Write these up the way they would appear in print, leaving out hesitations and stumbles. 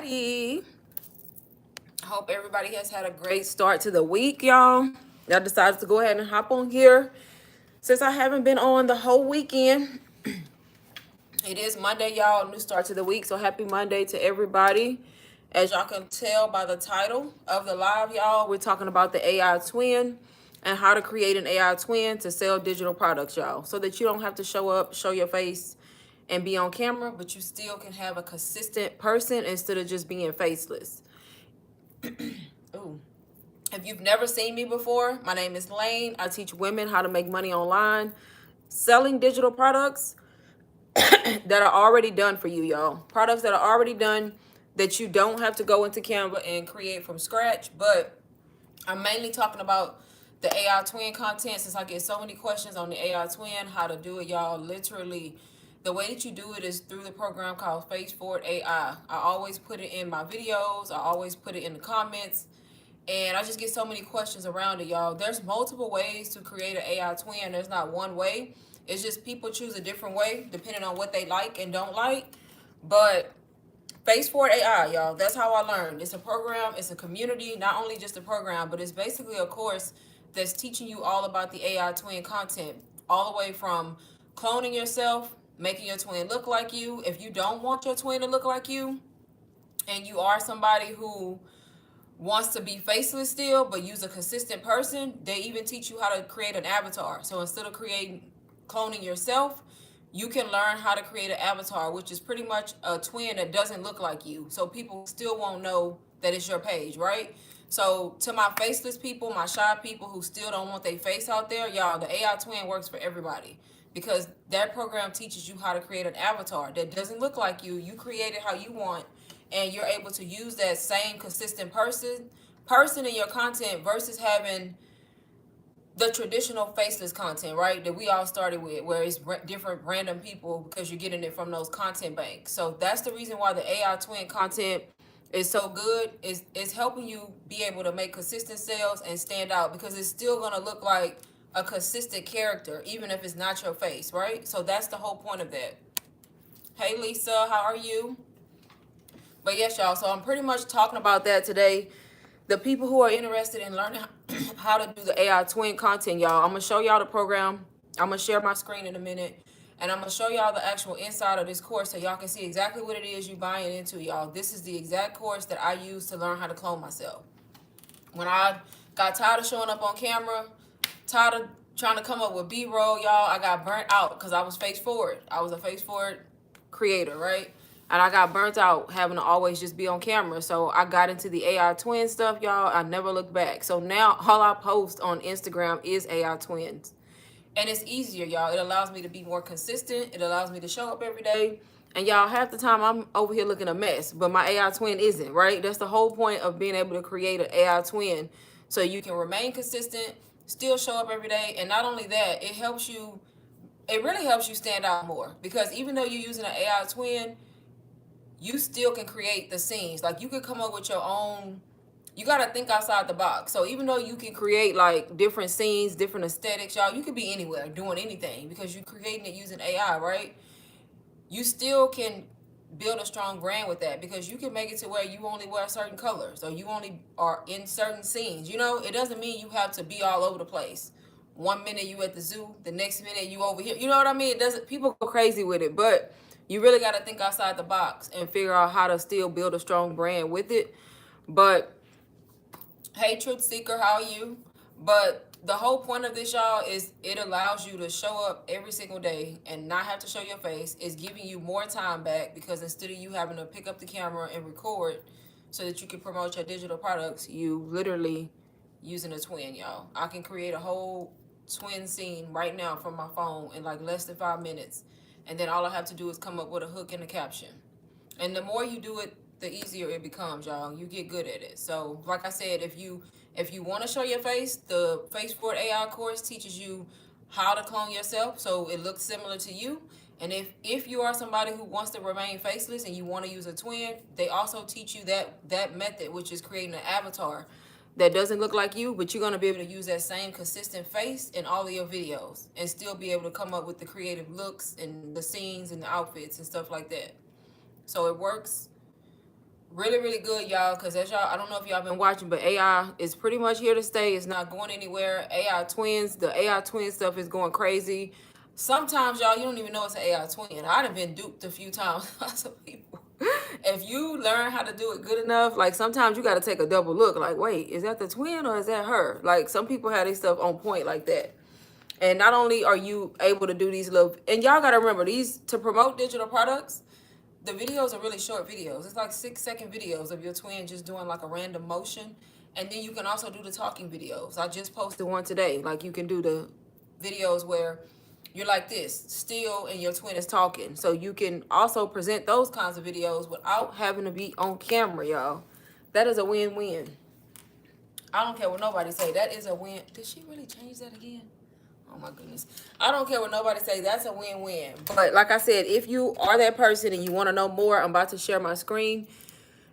everybody. Hope everybody has had a great start to the week, y'all. I decided to go ahead and hop on here since I haven't been on the whole weekend. It is Monday, y'all. New start to the week. So happy Monday to everybody. As y'all can tell by the title of the live, y'all, we're talking about the AI twin and how to create an AI twin to sell digital products, y'all. So that you don't have to show up, show your face, and be on camera, but you still can have a consistent person instead of just being faceless. Ooh. If you've never seen me before, my name is Lane. I teach women how to make money online selling digital products that are already done for you, y'all. Products that are already done that you don't have to go into Canva and create from scratch. But I'm mainly talking about the AI twin content since I get so many questions on the AI twin, how to do it, y'all. Literally, the way that you do it is through the program called Face Forward AI. I always put it in my videos. I always put it in the comments. And I just get so many questions around it, y'all. There's multiple ways to create an AI twin. There's not one way. It's just people choose a different way depending on what they like and don't like. But Face Forward AI, y'all. That's how I learned. It's a program, it's a community, not only just a program, but it's basically a course that's teaching you all about the AI twin content, all the way from cloning yourself, making your twin look like you. If you don't want your twin to look like you, and you are somebody who wants to be faceless still, but use a consistent person, they even teach you how to create an avatar. So instead of cloning yourself, you can learn how to create an avatar, which is pretty much a twin that doesn't look like you. So people still won't know that it's your page, right? So to my faceless people, my shy people who still don't want their face out there, y'all, the AI twin works for everybody because that program teaches you how to create an avatar that doesn't look like you. You create it how you want, and you're able to use that same consistent person in your content versus having the traditional faceless content, right? That we all started with, where it's different random people because you're getting it from those content banks. So that's the reason why the AI twin content is so good. Is helping you be able to make consistent sales and stand out because it's still gonna look like a consistent character, even if it's not your face, right? So that's the whole point of that. Hey Lisa, how are you? But yes, y'all, so I'm pretty much talking about that today. The people who are interested in learning how to do the AI twin content, y'all, I'm going to show y'all the program. I'm going to share my screen in a minute. And I'm going to show y'all the actual inside of this course so y'all can see exactly what it is you're buying into, y'all. This is the exact course that I use to learn how to clone myself. When I got tired of showing up on camera, tired of trying to come up with B-roll, y'all, I got burnt out because I was face forward. I was a face forward creator, right? And I got burnt out having to always just be on camera. So I got into the AI twin stuff, y'all. I never looked back. So now all I post on Instagram is AI twins. And it's easier, y'all. It allows me to be more consistent. It allows me to show up every day. And y'all, half the time I'm over here looking a mess, but my AI twin isn't, right? That's the whole point of being able to create an AI twin. So you can remain consistent, still show up every day. And not only that, it really helps you stand out more. Because even though you're using an AI twin, you still can create the scenes. Like you could come up with your own. You got to think outside the box. So even though you can create like different scenes, different aesthetics, y'all, you could be anywhere doing anything because you're creating it using AI, right? You still can build a strong brand with that because you can make it to where you only wear certain colors or you only are in certain scenes. You know, it doesn't mean you have to be all over the place. One minute you at the zoo, the next minute you over here. You know what I mean? It doesn't. People go crazy with it, but you really got to think outside the box and figure out how to still build a strong brand with it. But hey, Truth Seeker, how are you? But the whole point of this, y'all, is it allows you to show up every single day and not have to show your face. It's giving you more time back because instead of you having to pick up the camera and record so that you can promote your digital products, you literally using a twin, y'all. I can create a whole twin scene right now from my phone in like less than 5 minutes. And then all I have to do is come up with a hook and a caption. And the more you do it, the easier it becomes, y'all. You get good at it. So, like I said, if you want to show your face, the Face Forward AI course teaches you how to clone yourself so it looks similar to you. And if you are somebody who wants to remain faceless and you want to use a twin, they also teach you that method, which is creating an avatar that doesn't look like you, but you're going to be able to use that same consistent face in all of your videos and still be able to come up with the creative looks and the scenes and the outfits and stuff like that. So it works Really, really good, y'all. Because as y'all, I don't know if y'all been watching, but AI is pretty much here to stay. It's not going anywhere. AI twins, the AI twin stuff is going crazy. Sometimes, y'all, you don't even know it's an AI twin. I'd have been duped a few times by some people. If you learn how to do it good enough, like sometimes you got to take a double look. Like, wait, is that the twin or is that her? Like some people have their stuff on point like that. And not only are you able to do these little, and y'all got to remember these to promote digital products. The videos are really short videos. It's like 6-second videos of your twin just doing like a random motion. And then you can also do the talking videos. I just posted one today. Like you can do the videos where you're like this, still, and your twin is talking. So you can also present those kinds of videos without having to be on camera, y'all. That is a win-win. I don't care what nobody say. That is a win. Did she really change that again? Oh my goodness. I don't care what nobody say. That's a win-win. But like I said, if you are that person and you want to know more, I'm about to share my screen.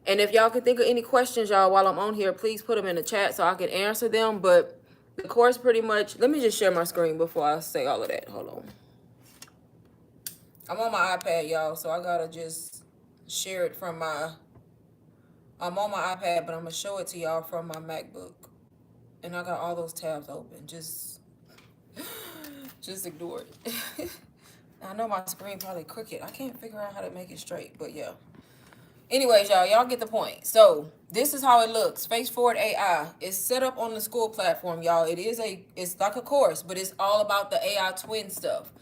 And if y'all can think of any questions, y'all, while I'm on here, please put them in the chat so I can answer them. But the course pretty much, let me just share my screen before I say all of that. Hold on. I'm on my iPad, y'all, so I gotta just share it from my, I'm on my iPad, but I'm gonna show it to y'all from my MacBook. And I got all those tabs open. Just ignore it. I know my screen probably crooked. I can't figure out how to make it straight, but yeah. Anyways, y'all get the point. So this is how it looks. Face Forward AI is set up on the school platform, y'all. It's like a course, but it's all about the AI twin stuff.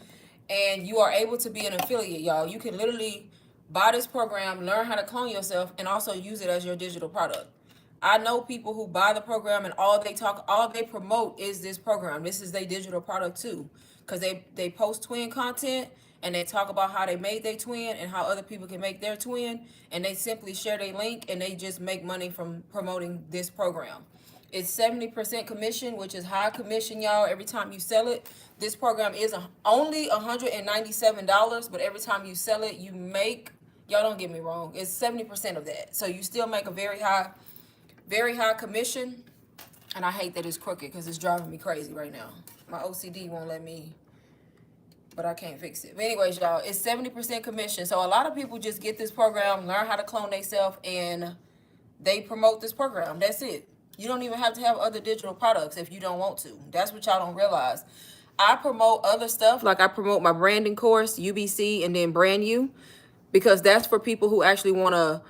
And you are able to be an affiliate, y'all. You can literally buy this program, learn how to clone yourself, and also use it as your digital product. I know people who buy the program and all they promote is this program. This is their digital product too. Because they post twin content and they talk about how they made their twin and how other people can make their twin. And they simply share their link and they just make money from promoting this program. It's 70% commission, which is high commission, y'all, every time you sell it. This program is only $197, but every time you sell it, you make, y'all don't get me wrong, it's 70% of that. So you still make a very high commission. And I hate that it's crooked because it's driving me crazy right now. My OCD won't let me, but I can't fix it. But anyways, y'all, it's 70% commission. So a lot of people just get this program, learn how to clone themselves, and they promote this program. That's it. You don't even have to have other digital products if you don't want to. That's what y'all don't realize. I promote other stuff. Like I promote my branding course, UBC, and then Brand You, because that's for people who actually want to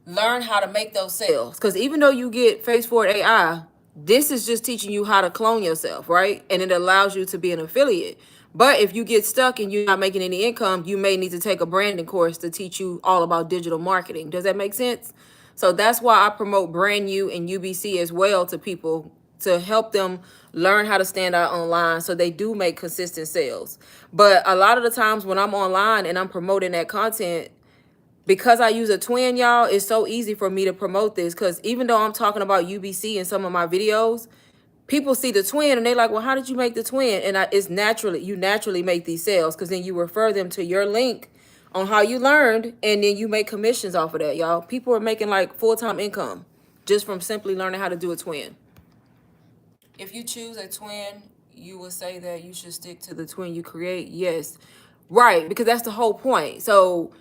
learn how to make those sales. Because even though you get Face Forward AI, this is just teaching you how to clone yourself, right? And it allows you to be an affiliate. But if you get stuck and you're not making any income, you may need to take a branding course to teach you all about digital marketing. Does that make sense? So that's why I promote Brand You and UBC as well to people, to help them learn how to stand out online so they do make consistent sales. But a lot of the times when I'm online and I'm promoting that content, because I use a twin, y'all, it's so easy for me to promote this. Because even though I'm talking about UBC in some of my videos, people see the twin and they like, well, how did you make the twin? And it's naturally, you naturally make these sales because then you refer them to your link on how you learned, and then you make commissions off of that, y'all. People are making like full-time income just from simply learning how to do a twin. If you choose a twin, you will say that you should stick to the twin you create. Yes, right, because that's the whole point. So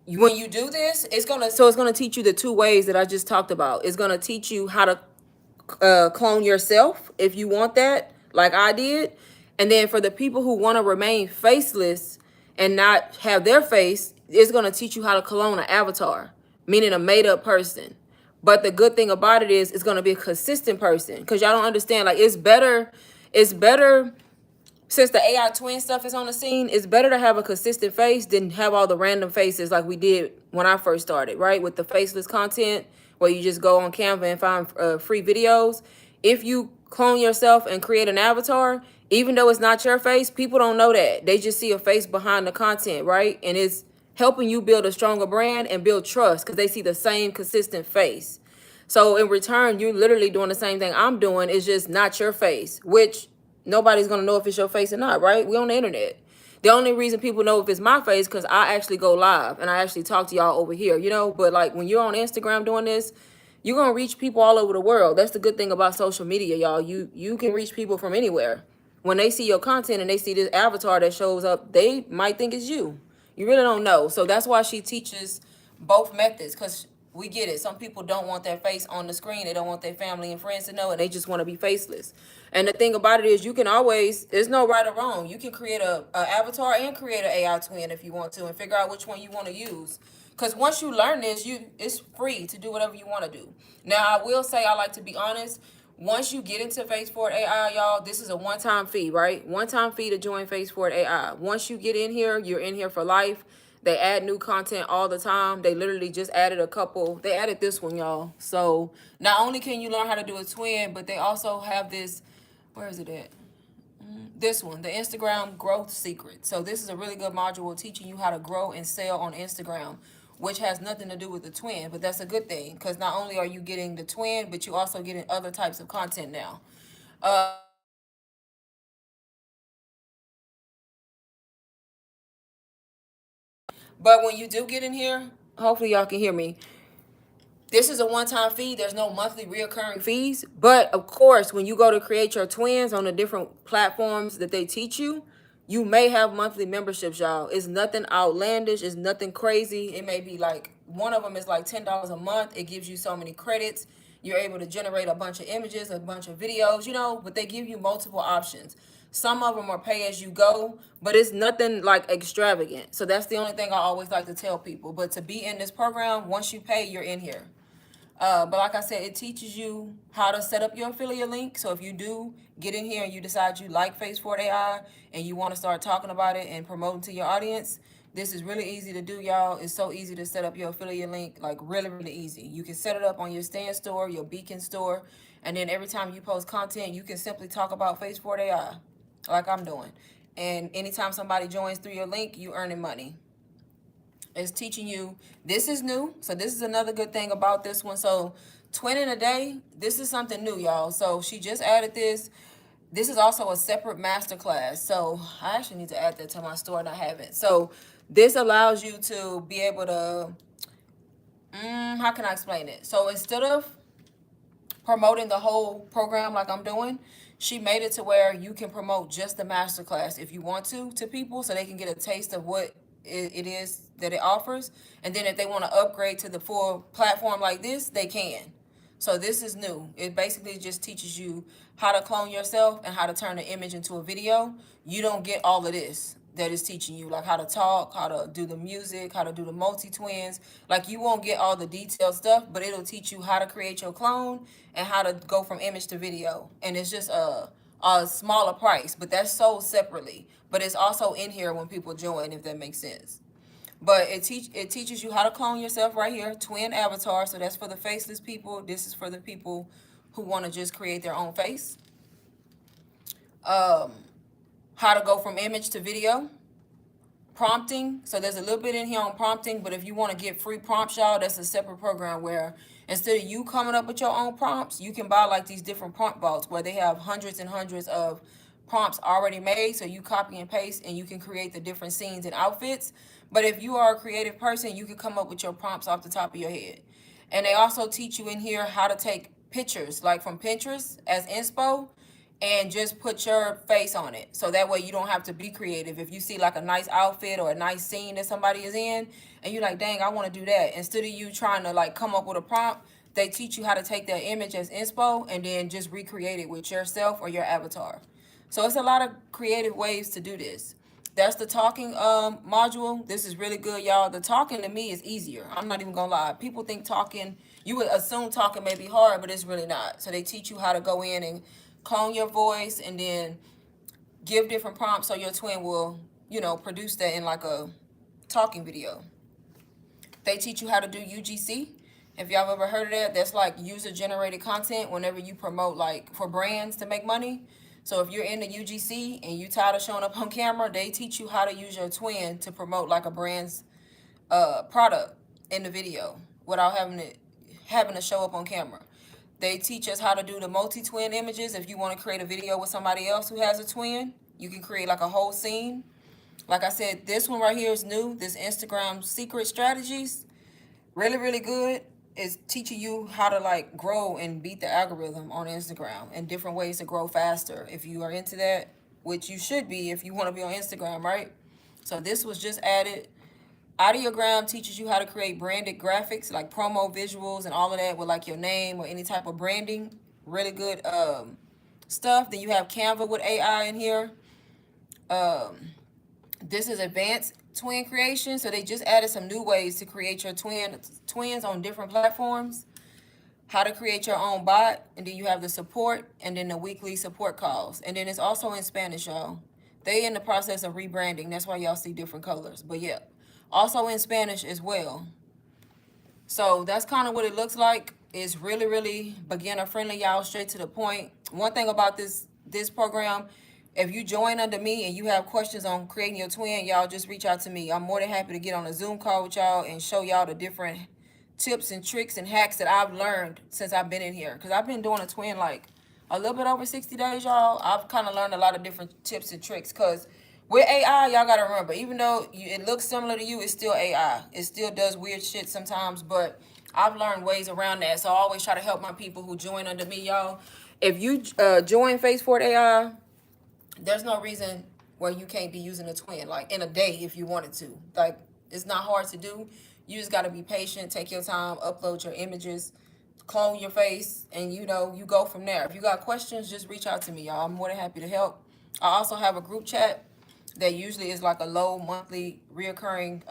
when you do this, it's gonna teach you the two ways that I just talked about. It's gonna teach you how to clone yourself if you want that, like I did. And then for the people who want to remain faceless and not have their face, it's gonna teach you how to clone an avatar, meaning a made-up person. But the good thing about it is it's gonna be a consistent person, because y'all don't understand. Like it's better. Since the AI twin stuff is on the scene, it's better to have a consistent face than have all the random faces like we did when I first started, right? With the faceless content where you just go on Canva and find free videos. If you clone yourself and create an avatar, even though it's not your face, people don't know that. They just see a face behind the content, right? And it's helping you build a stronger brand and build trust because they see the same consistent face. So in return, you're literally doing the same thing I'm doing. It's just not your face, which nobody's going to know if it's your face or not, right? We on the internet. The only reason people know if it's my face because I actually go live and I actually talk to y'all over here, you know? But like when you're on Instagram doing this, you're going to reach people all over the world. That's the good thing about social media, y'all. You can reach people from anywhere. When they see your content and they see this avatar that shows up, they might think it's you. You really don't know. So that's why she teaches both methods, because we get it. Some people don't want their face on the screen. They don't want their family and friends to know, and they just want to be faceless. And the thing about it is, you can always, there's no right or wrong. You can create a avatar and create an AI twin if you want to, and figure out which one you want to use. Because once you learn this, it's free to do whatever you want to do. Now, I will say, I like to be honest. Once you get into Phase Forward AI, y'all, this is a one-time fee, right? One-time fee to join Phase Forward AI. Once you get in here, you're in here for life. They add new content all the time. They literally just added a couple. They added this one, y'all. So not only can you learn how to do a twin, but they also have this. Where is it at? This one, the Instagram growth secret. So this is a really good module teaching you how to grow and sell on Instagram, which has nothing to do with the twin, but that's a good thing, because not only are you getting the twin, but you also getting other types of content now. But when you do get in here, hopefully y'all can hear me. This is a one-time fee. There's no monthly reoccurring fees. But of course, when you go to create your twins on the different platforms that they teach you, you may have monthly memberships, y'all. It's nothing outlandish. It's nothing crazy. It may be like, one of them is like $10 a month. It gives you so many credits. You're able to generate a bunch of images, a bunch of videos, but they give you multiple options. Some of them are pay as you go, but it's nothing like extravagant. So that's the only thing I always like to tell people. But to be in this program, once you pay, you're in here. But like I said, it teaches you how to set up your affiliate link. So if you do get in here and you decide you like Phase Forward AI and you want to start talking about it and promoting to your audience, this is really easy to do, y'all. It's so easy to set up your affiliate link, like really, really easy. You can set it up on your Stand store, your Beacon store, and then every time you post content, you can simply talk about Phase Forward AI, like I'm doing. And anytime somebody joins through your link, you earning money. Is teaching you, this is new, so this is another good thing about this one. So twinning a day, this is something new, y'all. So she just added this is also a separate masterclass, so I actually need to add that to my store and I haven't. So this allows you to be able to how can I explain it? So instead of promoting the whole program like I'm doing, she made it to where you can promote just the masterclass if you want to people, so they can get a taste of what it is that it offers. And then if they want to upgrade to the full platform like this, they can. So this is new. It basically just teaches you how to clone yourself and how to turn an image into a video. You don't get all of this that is teaching you, like how to talk, how to do the music, how to do the multi-twins. Like, you won't get all the detailed stuff, but it'll teach you how to create your clone and how to go from image to video. And it's just a smaller price, but that's sold separately. But it's also in here when people join, if that makes sense. But it teaches you how to clone yourself right here, twin avatar. So that's for the faceless people. This is for the people who want to just create their own face. How to go from image to video. Prompting. So there's a little bit in here on prompting, but if you want to get free prompts, y'all, that's a separate program where instead of you coming up with your own prompts, you can buy like these different prompt vaults where they have hundreds and hundreds of prompts already made. So you copy and paste and you can create the different scenes and outfits. But if you are a creative person, you can come up with your prompts off the top of your head. And they also teach you in here how to take pictures, like from Pinterest as inspo, and just put your face on it. So that way you don't have to be creative. If you see like a nice outfit or a nice scene that somebody is in, and you're like, dang, I want to do that. Instead of you trying to like come up with a prompt, they teach you how to take that image as inspo and then just recreate it with yourself or your avatar. So it's a lot of creative ways to do this. That's the talking module. This is really good, y'all. The talking to me is easier. I'm not even gonna lie. People think talking, you would assume talking may be hard, but it's really not. So they teach you how to go in and clone your voice and then give different prompts so your twin will, produce that in like a talking video. They teach you how to do UGC. If y'all ever heard of that, that's like user generated content whenever you promote like for brands to make money. So if you're in the UGC and you tired of showing up on camera, they teach you how to use your twin to promote like a brand's product in the video without having to show up on camera. They teach us how to do the multi-twin images. If you want to create a video with somebody else who has a twin, you can create like a whole scene. Like I said, this one right here is new. This Instagram secret strategies, really, really good. It's teaching you how to like grow and beat the algorithm on Instagram and different ways to grow faster. If you are into that, which you should be if you want to be on Instagram, right? So this was just added. Ideogram teaches you how to create branded graphics, like promo visuals and all of that with like your name or any type of branding. Really good stuff. Then you have Canva with AI in here. This is advanced twin creation. So they just added some new ways to create your twins on different platforms. How to create your own bot, and then you have the support, and then the weekly support calls. And then it's also in Spanish, y'all. They in the process of rebranding. That's why y'all see different colors. But yeah, also in Spanish as well. So that's kind of what it looks like. It's really, really beginner friendly, y'all. Straight to the point. One thing about this program, if you join under me and you have questions on creating your twin, y'all just reach out to me. I'm more than happy to get on a Zoom call with y'all and show y'all the different tips and tricks and hacks that I've learned since I've been in here. Because I've been doing a twin like a little bit over 60 days, y'all. I've kind of learned a lot of different tips and tricks. Because with AI, y'all got to remember, even though it looks similar to you, it's still AI. It still does weird shit sometimes, but I've learned ways around that. So I always try to help my people who join under me, y'all. If you join Phase Forward AI, there's no reason where you can't be using a twin like in a day if you wanted to. Like, it's not hard to do. You just got to be patient, take your time, upload your images, clone your face, and you go from there. If you got questions, just reach out to me, y'all. I'm more than happy to help. I also have a group chat that usually is like a low monthly reoccurring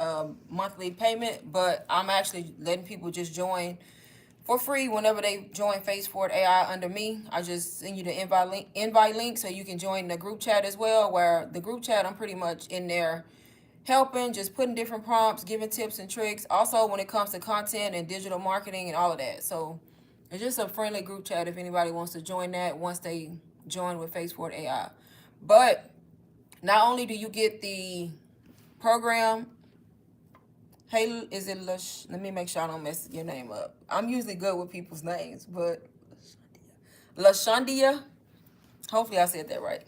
monthly payment, but I'm actually letting people just join for free whenever they join Phase Forward AI under me. I just send you the invite link so you can join the group chat as well, where the group chat, I'm pretty much in there helping, just putting different prompts, giving tips and tricks. Also, when it comes to content and digital marketing and all of that. So it's just a friendly group chat if anybody wants to join that once they join with Phase Forward AI. But not only do you get the program, hey, is it Lush? Let me make sure I don't mess your name up. I'm usually good with people's names, but LaShondia. Hopefully I said that right.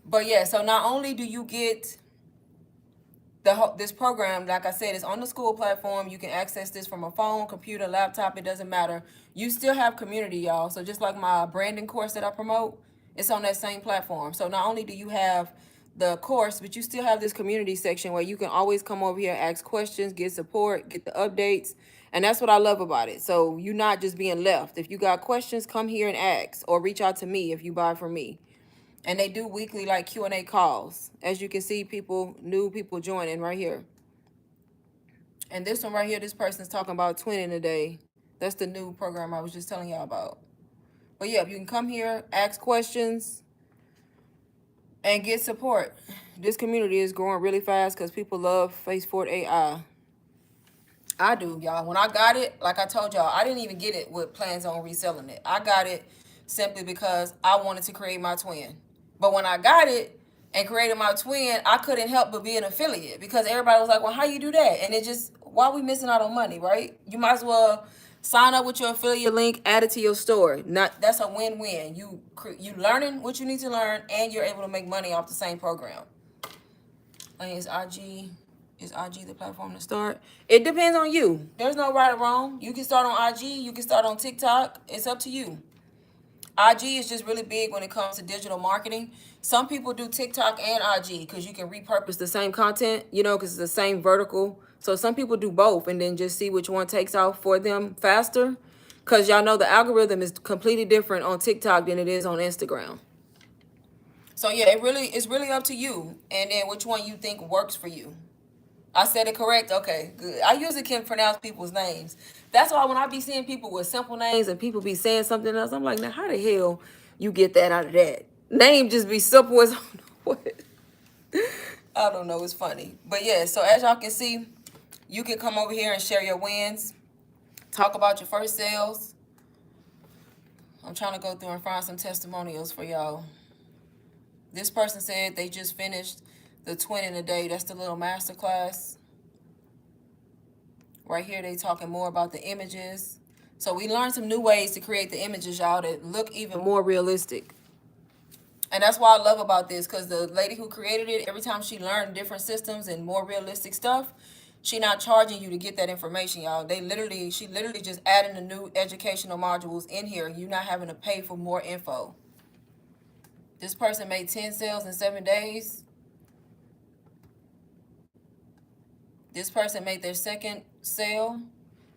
But yeah, so not only do you get this program, like I said, is on the school platform. You can access this from a phone, computer, laptop. It doesn't matter. You still have community, y'all. So just like my branding course that I promote, it's on that same platform. So not only do you have the course, but you still have this community section where you can always come over here, ask questions, get support, get the updates. And that's what I love about it. So you're not just being left. If you got questions, come here and ask, or reach out to me if you buy from me. And they do weekly like Q&A calls. As you can see, new people joining right here. And this one right here, this person's talking about twinning today. That's the new program I was just telling y'all about. But yeah, you can come here, ask questions, and get support. This community is growing really fast because people love Phase Forward AI. I do, y'all. When I got it, like I told y'all, I didn't even get it with plans on reselling it. I got it simply because I wanted to create my twin. But when I got it and created my twin, I couldn't help but be an affiliate because everybody was like, well, how you do that? And it just, why are we missing out on money, right? You might as well sign up with your affiliate link, add it to your store. That's a win-win. You learning what you need to learn, and you're able to make money off the same program. I think it's IG. Is IG the platform to start? It depends on you. There's no right or wrong. You can start on IG. You can start on TikTok. It's up to you. IG is just really big when it comes to digital marketing. Some people do TikTok and IG because you can repurpose the same content, because it's the same vertical. So some people do both and then just see which one takes off for them faster. Because y'all know the algorithm is completely different on TikTok than it is on Instagram. So yeah, it's really up to you, and then which one you think works for you. I said it correct? Okay, good. I usually can pronounce people's names. That's why when I be seeing people with simple names and people be saying something else, I'm like, now how the hell you get that out of that? Name just be simple as what? I don't know, it's funny. But yeah, so as y'all can see, you can come over here and share your wins. Talk about your first sales. I'm trying to go through and find some testimonials for y'all. This person said they just finished the twin in a day. That's the little masterclass. Right here, they talking more about the images. So we learned some new ways to create the images, y'all, that look even more realistic. And that's what I love about this, because the lady who created it, every time she learned different systems and more realistic stuff, she not charging you to get that information, y'all. She literally just adding the new educational modules in here. You're not having to pay for more info. This person made 10 sales in 7 days. This person made their second sale,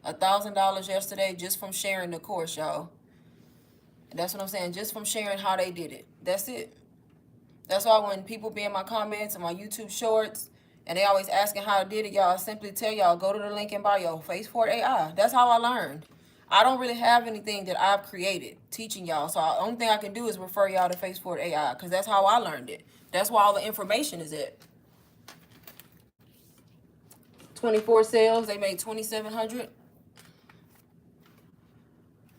$1,000 yesterday, just from sharing the course, y'all. And that's what I'm saying, just from sharing how they did it. That's it. That's why when people be in my comments and my YouTube shorts, and they always asking how I did it, y'all, I simply tell y'all, go to the link in bio, Phase Forward AI. That's how I learned. I don't really have anything that I've created teaching y'all. So the only thing I can do is refer y'all to Phase Forward AI, because that's how I learned it. That's where all the information is at. 24 sales, they made 2,700.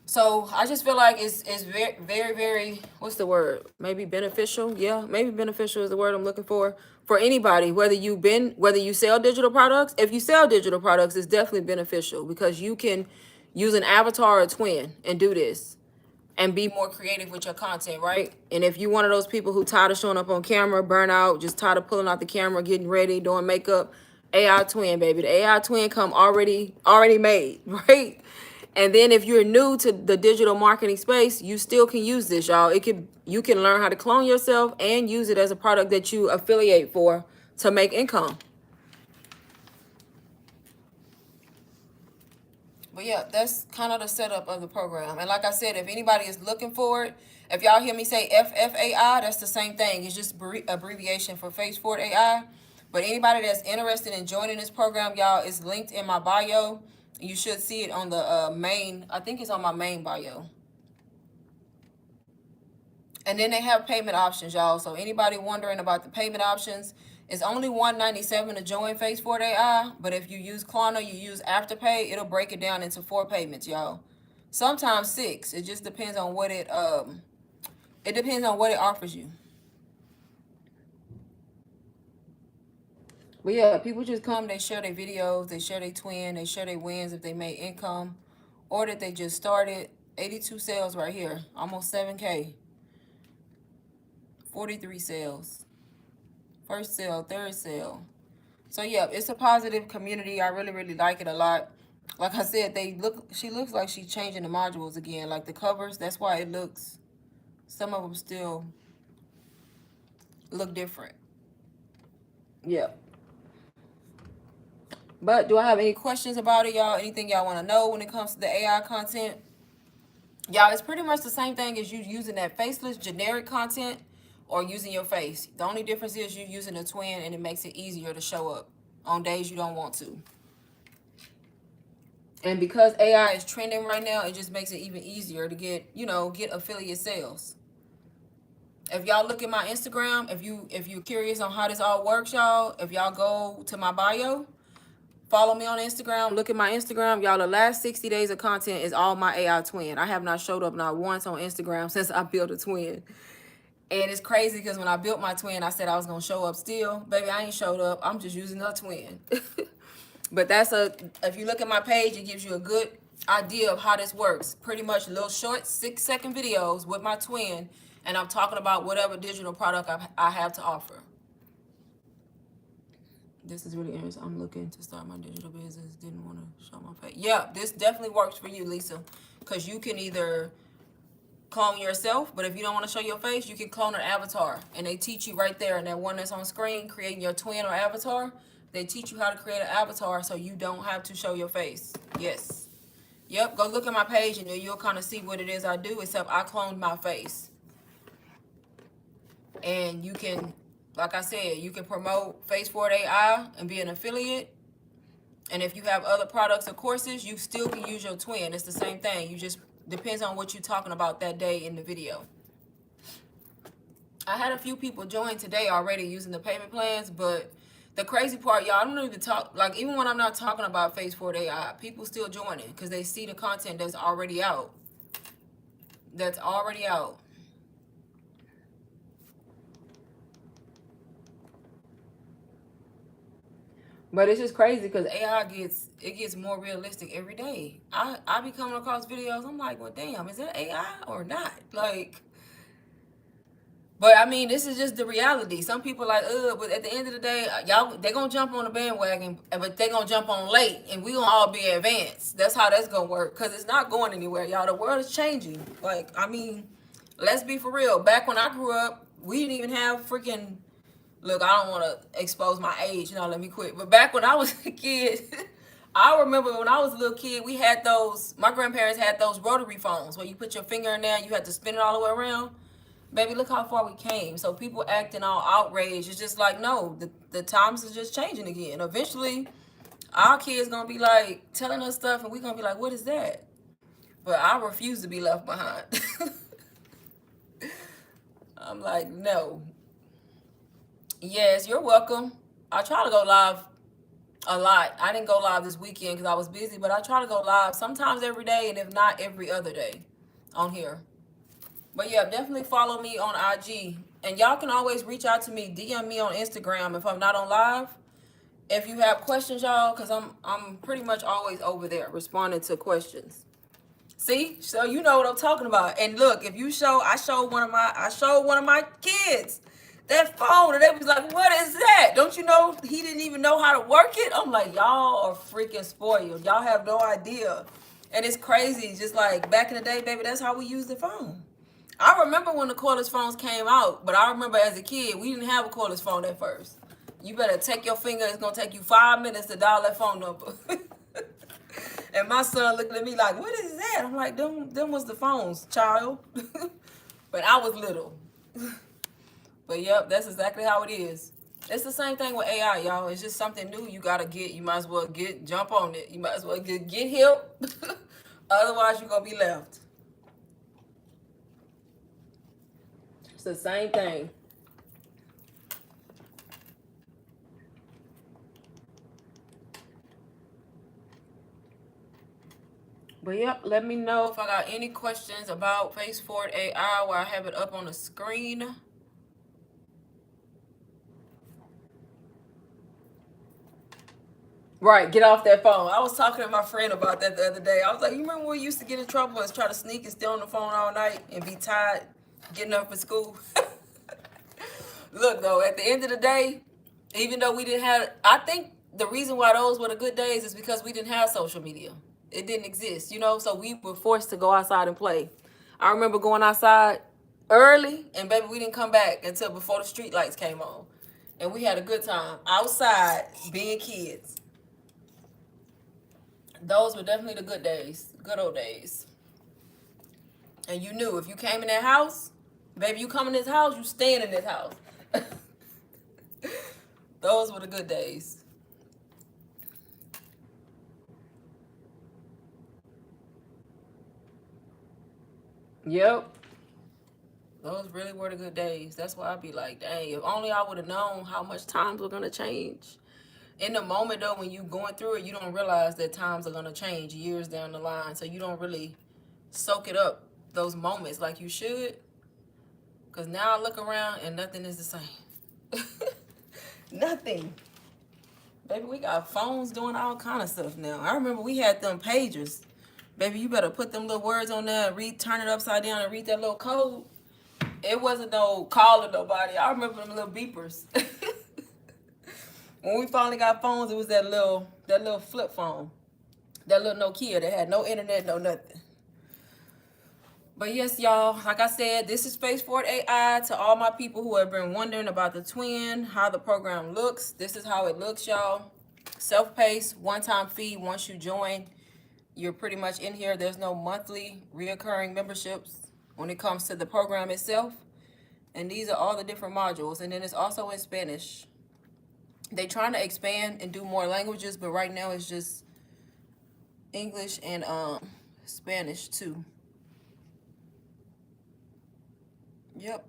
So I just feel like it's very, very, very, what's the word? Maybe beneficial. Yeah, maybe beneficial is the word I'm looking for anybody, whether you sell digital products. If you sell digital products, it's definitely beneficial, because you can use an avatar or a twin and do this and be more creative with your content, right? And if you one of those people who tired of showing up on camera, burn out, just tired of pulling out the camera, getting ready, doing makeup, AI twin, baby. The AI twin come already made, right? And then if you're new to the digital marketing space, you still can use this, y'all. You can learn how to clone yourself and use it as a product that you affiliate for to make income. But yeah, that's kind of the setup of the program. And like I said, if anybody is looking for it, if y'all hear me say FFAI, that's the same thing. It's just abbreviation for Phase Forward AI. But anybody that's interested in joining this program, y'all, is linked in my bio. You should see it on the main, I think it's on my main bio. And then they have payment options, y'all. So anybody wondering about the payment options, it's only $197 to join Phase Forward AI. But if you use Klarna, you use Afterpay, it'll break it down into 4 payments, y'all. Sometimes 6. It just depends on what it offers you. But yeah, people just come, they share their videos, they share their twin, they share their wins if they made income, or that they just started. 82 sales right here, almost 7K. 43 sales. First sale, third sale. So yeah, it's a positive community. I really, really like it a lot. Like I said, she looks like she's changing the modules again, like the covers. That's why it looks, some of them still look different. Yeah. But do I have any questions about it, y'all? Anything y'all want to know when it comes to the AI content? Y'all, it's pretty much the same thing as you using that faceless generic content or using your face. The only difference is you using a twin, and it makes it easier to show up on days you don't want to. And because AI is trending right now, it just makes it even easier to get affiliate sales. If y'all look at my Instagram, if you're curious on how this all works, y'all, if y'all go to my bio, follow me on Instagram, look at my Instagram, y'all, the last 60 days of content is all my AI twin. I have not showed up not once on Instagram since I built a twin. And it's crazy because when I built my twin, I said I was going to show up still. Baby, I ain't showed up. I'm just using a twin. But if you look at my page, it gives you a good idea of how this works. Pretty much little short 6-second videos with my twin, and I'm talking about whatever digital product I have to offer. This is really interesting. I'm looking to start my digital business. Didn't want to show my face. Yeah, this definitely works for you, Lisa, because you can either clone yourself, but if you don't want to show your face, you can clone an avatar, and they teach you right there in that one that's on screen, creating your twin or avatar. They teach you how to create an avatar so you don't have to show your face. Yes. Yep, go look at my page and you'll kind of see what it is I do, except I cloned my face. And you can, like I said, you can promote Phase Forward AI and be an affiliate. And if you have other products or courses, you still can use your twin. It's the same thing. You just, depends on what you're talking about that day in the video. I had a few people join today already using the payment plans, but the crazy part, y'all, I don't even talk, like, even when I'm not talking about Phase Forward AI, people still joining because they see the content that's already out. That's already out. But it's just crazy because AI gets more realistic every day. I be coming across videos, I'm like, well, damn, is that AI or not? Like, but I mean, this is just the reality. Some people like, but at the end of the day, y'all, they gonna jump on the bandwagon, but they gonna jump on late, and we gonna all be advanced. That's how that's gonna work, because it's not going anywhere, y'all. The world is changing. Like, I mean, let's be for real. Back when I grew up, we didn't even have freaking Look, I don't want to expose my age, let me quit. But back when I was a kid, I remember when I was a little kid, we had those, my grandparents had those rotary phones where you put your finger in there and you had to spin it all the way around. Baby, look how far we came. So people acting all outraged. It's just like, no, the times is just changing again. Eventually, our kids gonna be like telling us stuff and we gonna be like, what is that? But I refuse to be left behind. I'm like, no. Yes, you're welcome. I try to go live a lot. I didn't go live this weekend because I was busy, but I try to go live sometimes every day, and if not, every other day on here. But yeah, definitely follow me on IG. And y'all can always reach out to me, DM me on Instagram if I'm not on live. If you have questions, y'all, because I'm pretty much always over there responding to questions. See, so you know what I'm talking about. And look, if you I showed one of my kids that phone, and they was like, "What is that? Don't you know he didn't even know how to work it?" I'm like, y'all are freaking spoiled. Y'all have no idea. And it's crazy. Just like back in the day, baby, that's how we used the phone. I remember when the cordless phones came out, but I remember as a kid, we didn't have a cordless phone at first. You better take your finger. It's going to take you 5 minutes to dial that phone number. And my son looking at me like, what is that? I'm like, them was the phones, child. But I was little. But yep, that's exactly how it is. It's the same thing with AI, y'all. It's just something new you got to get. You might as well jump on it. You might as well get help. Otherwise, you're going to be left. It's the same thing. But yep, let me know if I got any questions about Phase Forward AI while I have it up on the screen. Right, get off that phone. I was talking to my friend about that the other day. I was like, you remember when we used to get in trouble and try to sneak and stay on the phone all night and be tired getting up for school? Look, though, at the end of the day, even though we didn't have, I think the reason why those were the good days is because we didn't have social media. It didn't exist, so we were forced to go outside and play. I remember going outside early, and baby, we didn't come back until before the street lights came on. And we had a good time outside being kids. Those were definitely the good days, good old days. And you knew if you came in that house, baby, you come in this house, you staying in this house. Those were the good days. Yep. Those really were the good days. That's why I'd be like, dang, if only I would have known how much times were going to change. In the moment, though, when you're going through it, you don't realize that times are going to change years down the line. So you don't really soak it up, those moments, like you should. Because now I look around and nothing is the same. Nothing. Baby, we got phones doing all kind of stuff now. I remember we had them pagers. Baby, you better put them little words on there and turn it upside down and read that little code. It wasn't no calling nobody. I remember them little beepers. When we finally got phones, it was that little flip phone. That little Nokia that had no internet, no nothing. But yes, y'all, like I said, this is Phase Forward AI. To all my people who have been wondering about the twin, how the program looks, this is how it looks, y'all. Self-paced, one-time fee. Once you join, you're pretty much in here. There's no monthly reoccurring memberships when it comes to the program itself. And these are all the different modules. And then it's also in Spanish. They're trying to expand and do more languages, but right now it's just English and Spanish too. Yep.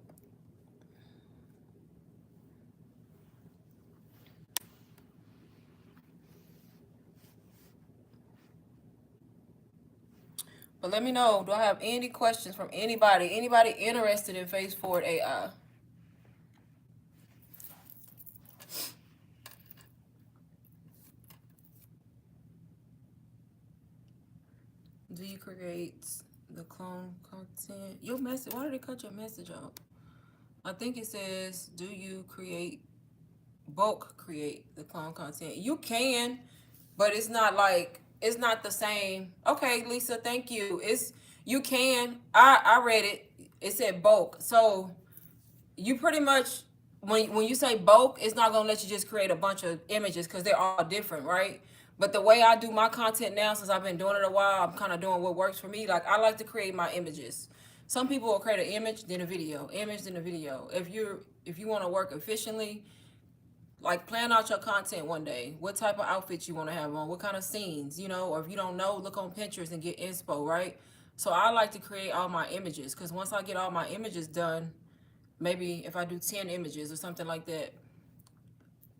But let me know, do I have any questions from anybody? Anybody interested in Phase Forward AI? Do you create the clone content? Your message, why did it cut your message off? I think it says, do you bulk create the clone content? You can, but it's not the same. Okay, Lisa, thank you. You can. I read it. It said bulk. So you pretty much when you say bulk, it's not gonna let you just create a bunch of images because they're all different, right? But the way I do my content now, since I've been doing it a while, I'm kind of doing what works for me. Like I like to create my images. Some people will create an image, then a video, image, then a video. If you want to work efficiently, like plan out your content one day. What type of outfits you want to have on, what kind of scenes, or if you don't know, look on Pinterest and get inspo, right? So I like to create all my images because once I get all my images done, maybe if I do 10 images or something like that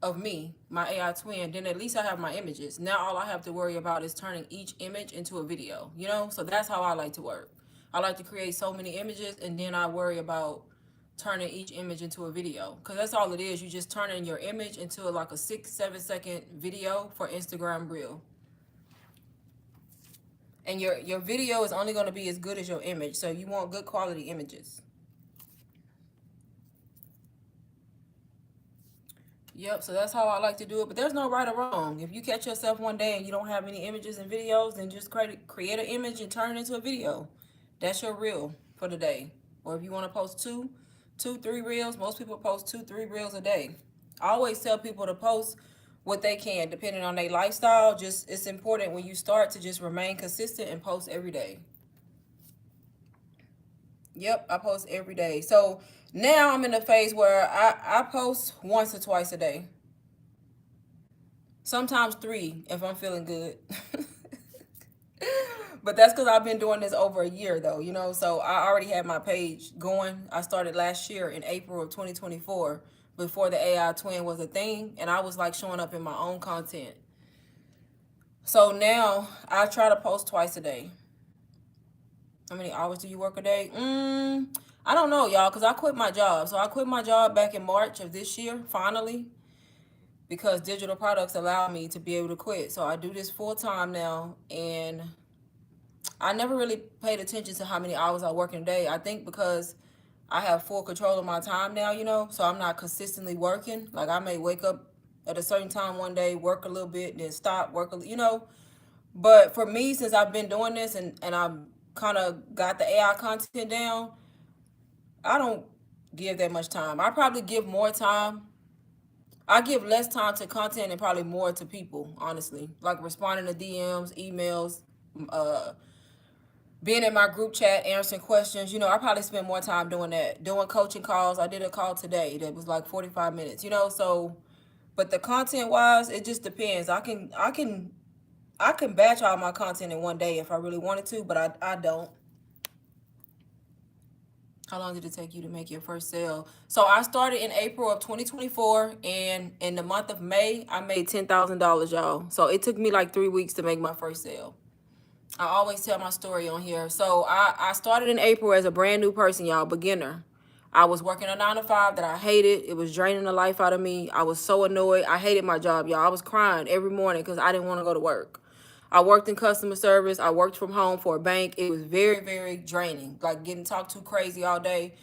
of me, my AI twin, then at least I have my images. Now all I have to worry about is turning each image into a video, So that's how I like to work. I like to create so many images and then I worry about turning each image into a video because that's all it is. You just turning your image into like a 6-7 second video for Instagram Reel. And your video is only going to be as good as your image, so you want good quality images. Yep, so that's how I like to do it. But there's no right or wrong. If you catch yourself one day and you don't have any images and videos, then just create an image and turn it into a video. That's your reel for the day. Or if you want to post two, 3 reels, most people post 2-3 reels a day. I always tell people to post what they can, depending on their lifestyle. Just it's important when you start to just remain consistent and post every day. Yep, I post every day. So now I'm in a phase where I post once or twice a day. Sometimes 3 if I'm feeling good. But that's because I've been doing this over a year though, So I already had my page going. I started last year in April of 2024 before the AI twin was a thing. And I was like showing up in my own content. So now I try to post twice a day. How many hours do you work a day? I don't know, y'all, because I quit my job. So I quit my job back in March of this year, finally, because digital products allow me to be able to quit. So I do this full time now, and I never really paid attention to how many hours I work in a day. I think because I have full control of my time now, so I'm not consistently working. Like I may wake up at a certain time one day, work a little bit, then stop, But for me, since I've been doing this and I've kind of got the AI content down, I don't give that much time. I probably give more time. I give less time to content and probably more to people, honestly. Like responding to DMs, emails, being in my group chat, answering questions. I probably spend more time doing that. Doing coaching calls. I did a call today that was like 45 minutes, so but the content wise, it just depends. I can batch all my content in one day if I really wanted to, but I don't. How long did it take you to make your first sale? So I started in April of 2024, and in the month of May, I made $10,000, y'all. So it took me like 3 weeks to make my first sale. I always tell my story on here. So I started in April as a brand new person, y'all, beginner. I was working a 9-to-5 that I hated. It was draining the life out of me. I was so annoyed. I hated my job, y'all. I was crying every morning because I didn't want to go to work. I worked in customer service. I worked from home for a bank. It was very, very draining, like getting talked to crazy all day.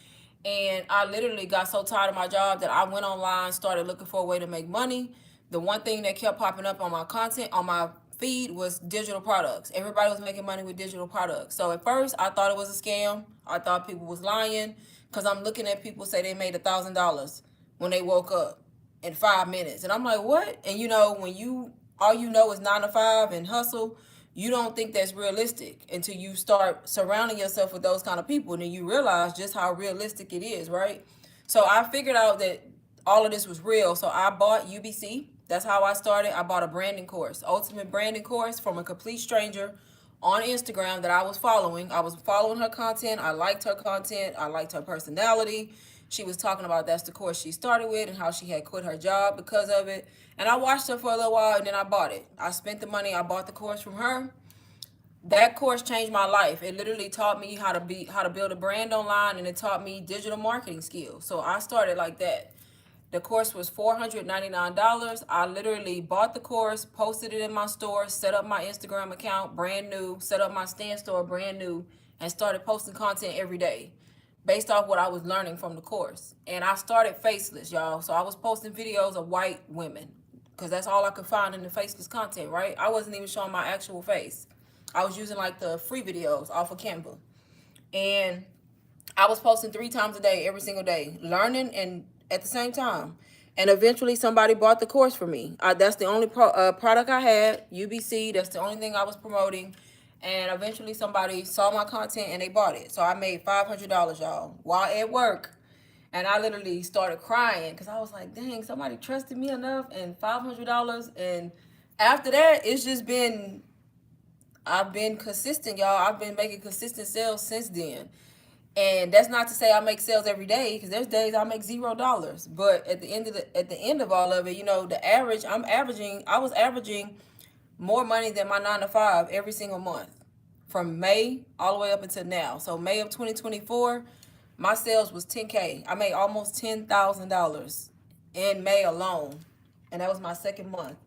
And I literally got so tired of my job that I went online, started looking for a way to make money. The one thing that kept popping up on my content, on my feed, was digital products. Everybody was making money with digital products. So at first, I thought it was a scam. I thought people was lying because I'm looking at people say they made $1,000 when they woke up in 5 minutes. And I'm like, what? And when all you know is 9-to-5 and hustle, you don't think that's realistic until you start surrounding yourself with those kind of people, and then you realize just how realistic it is, right? So I figured out that all of this was real. So I bought UBC. That's how I started. I bought a branding course, ultimate branding course, from a complete stranger on Instagram that I was following. I was following her content. I liked her content. I liked her personality. She was talking about that's the course she started with and how she had quit her job because of it. And I watched her for a little while and then I bought it. I spent the money. I bought the course from her. That course changed my life. It literally taught me how to build a brand online, and it taught me digital marketing skills. So I started like that. The course was $499. I literally bought the course, posted it in my store, set up my Instagram account brand new, set up my Stan Store brand new, and started posting content every day based off what I was learning from the course. And I started faceless, y'all. So I was posting videos of white women because that's all I could find in the faceless content, right? I wasn't even showing my actual face. I was using like the free videos off of Canva. And I was posting 3 times a day, every single day, learning and at the same time. And eventually somebody bought the course for me. That's the only product I had, UBC. That's the only thing I was promoting. And eventually somebody saw my content and they bought it. So I made $500, y'all, while at work. And I literally started crying because I was like, dang, somebody trusted me enough, and $500. And after that, it's just been, I've been consistent, y'all. I've been making consistent sales since then. And that's not to say I make sales every day, because there's days I make $0. But at the end of all of it, the average, I was averaging more money than my 9 to 5 every single month from May all the way up until now. So May of 2024, my sales was 10K. I made almost $10,000 in May alone, and that was my second month.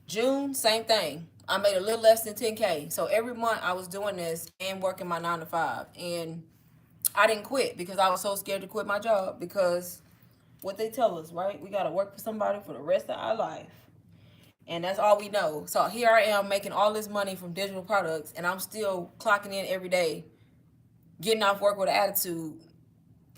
June, same thing. I made a little less than 10K. So every month I was doing this and working my 9 to 5, and I didn't quit because I was so scared to quit my job, because what they tell us, right? We got to work for somebody for the rest of our life. And that's all we know. So here I am making all this money from digital products, and I'm still clocking in every day, getting off work with an attitude,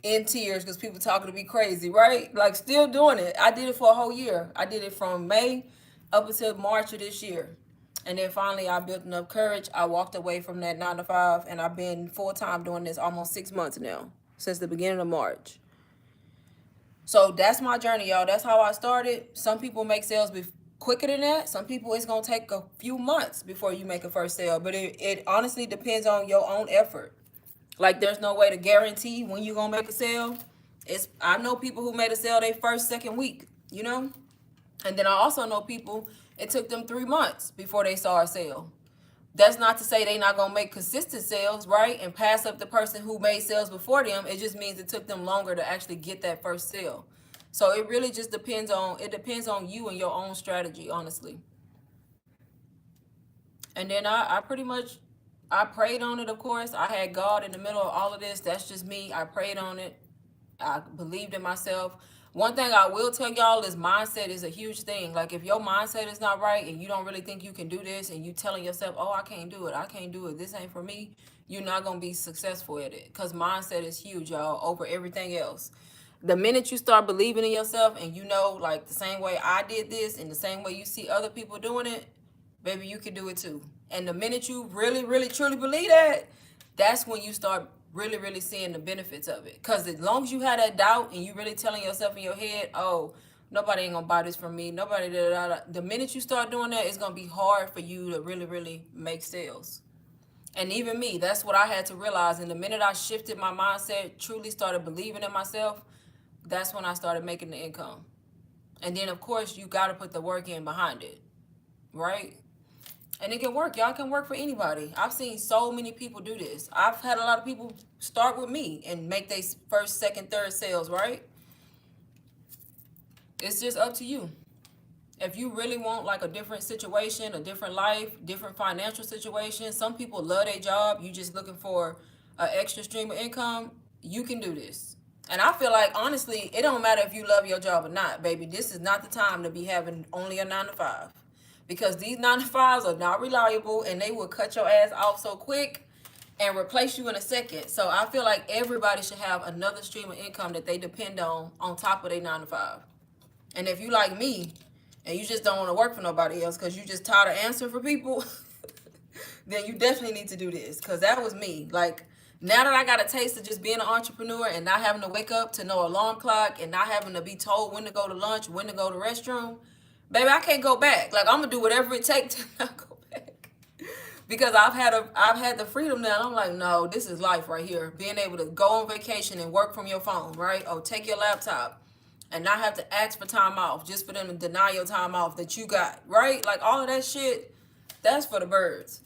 in tears because people talking to me crazy, right? Like, still doing it. I did it for a whole year. I did it from May up until March of this year. And then finally I built enough courage. I walked away from that 9 to 5, and I've been full-time doing this almost 6 months now, since the beginning of March. So that's my journey, y'all. That's how I started. Some people make sales quicker than that. Some people, it's going to take a few months before you make a first sale. But it honestly depends on your own effort. Like, there's no way to guarantee when you're going to make a sale. I know people who made a sale their first, second week, And then I also know people, it took them 3 months before they saw a sale. That's not to say they're not going to make consistent sales, right? And pass up the person who made sales before them. It just means it took them longer to actually get that first sale. So it really just depends on you and your own strategy, honestly. And then I pretty much, I prayed on it, of course. I had God in the middle of all of this. That's just me. I prayed on it. I believed in myself. One thing I will tell y'all is mindset is a huge thing. Like, if your mindset is not right and you don't really think you can do this, and you telling yourself, oh, I can't do it, this ain't for me, you're not going to be successful at it. Because mindset is huge, y'all, over everything else. The minute you start believing in yourself, and like the same way I did this and the same way you see other people doing it, baby, you can do it too. And the minute you really, really, truly believe that, that's when you start really, really seeing the benefits of it. Because as long as you have that doubt and you really telling yourself in your head, oh, nobody ain't gonna buy this from me, nobody, the minute you start doing that, it's gonna be hard for you to really, really make sales. And even me, that's what I had to realize. And the minute I shifted my mindset, truly started believing in myself, that's when I started making the income. And then, of course, you got to put the work in behind it, right? And it can work. Y'all can work for anybody. I've seen so many people do this. I've had a lot of people start with me and make their first, second, third sales, right? It's just up to you. If you really want like a different situation, a different life, different financial situation, some people love their job. You just looking for an extra stream of income, you can do this. And I feel like, honestly, it don't matter if you love your job or not, baby. This is not the time to be having only a 9 to 5. Because these 9 to 5s are not reliable, and they will cut your ass off so quick and replace you in a second. So I feel like everybody should have another stream of income that they depend on top of their 9 to 5. And if you like me, and you just don't want to work for nobody else because you just tired of answering for people, then you definitely need to do this. Because that was me. Like, now that I got a taste of just being an entrepreneur and not having to wake up to no alarm clock and not having to be told when to go to lunch, when to go to the restroom, baby, I can't go back. Like, I'm gonna do whatever it takes to not go back. Because I've had the freedom now. And I'm like, no, this is life right here. Being able to go on vacation and work from your phone, right? Or take your laptop and not have to ask for time off just for them to deny your time off that you got, right? Like, all of that shit, that's for the birds.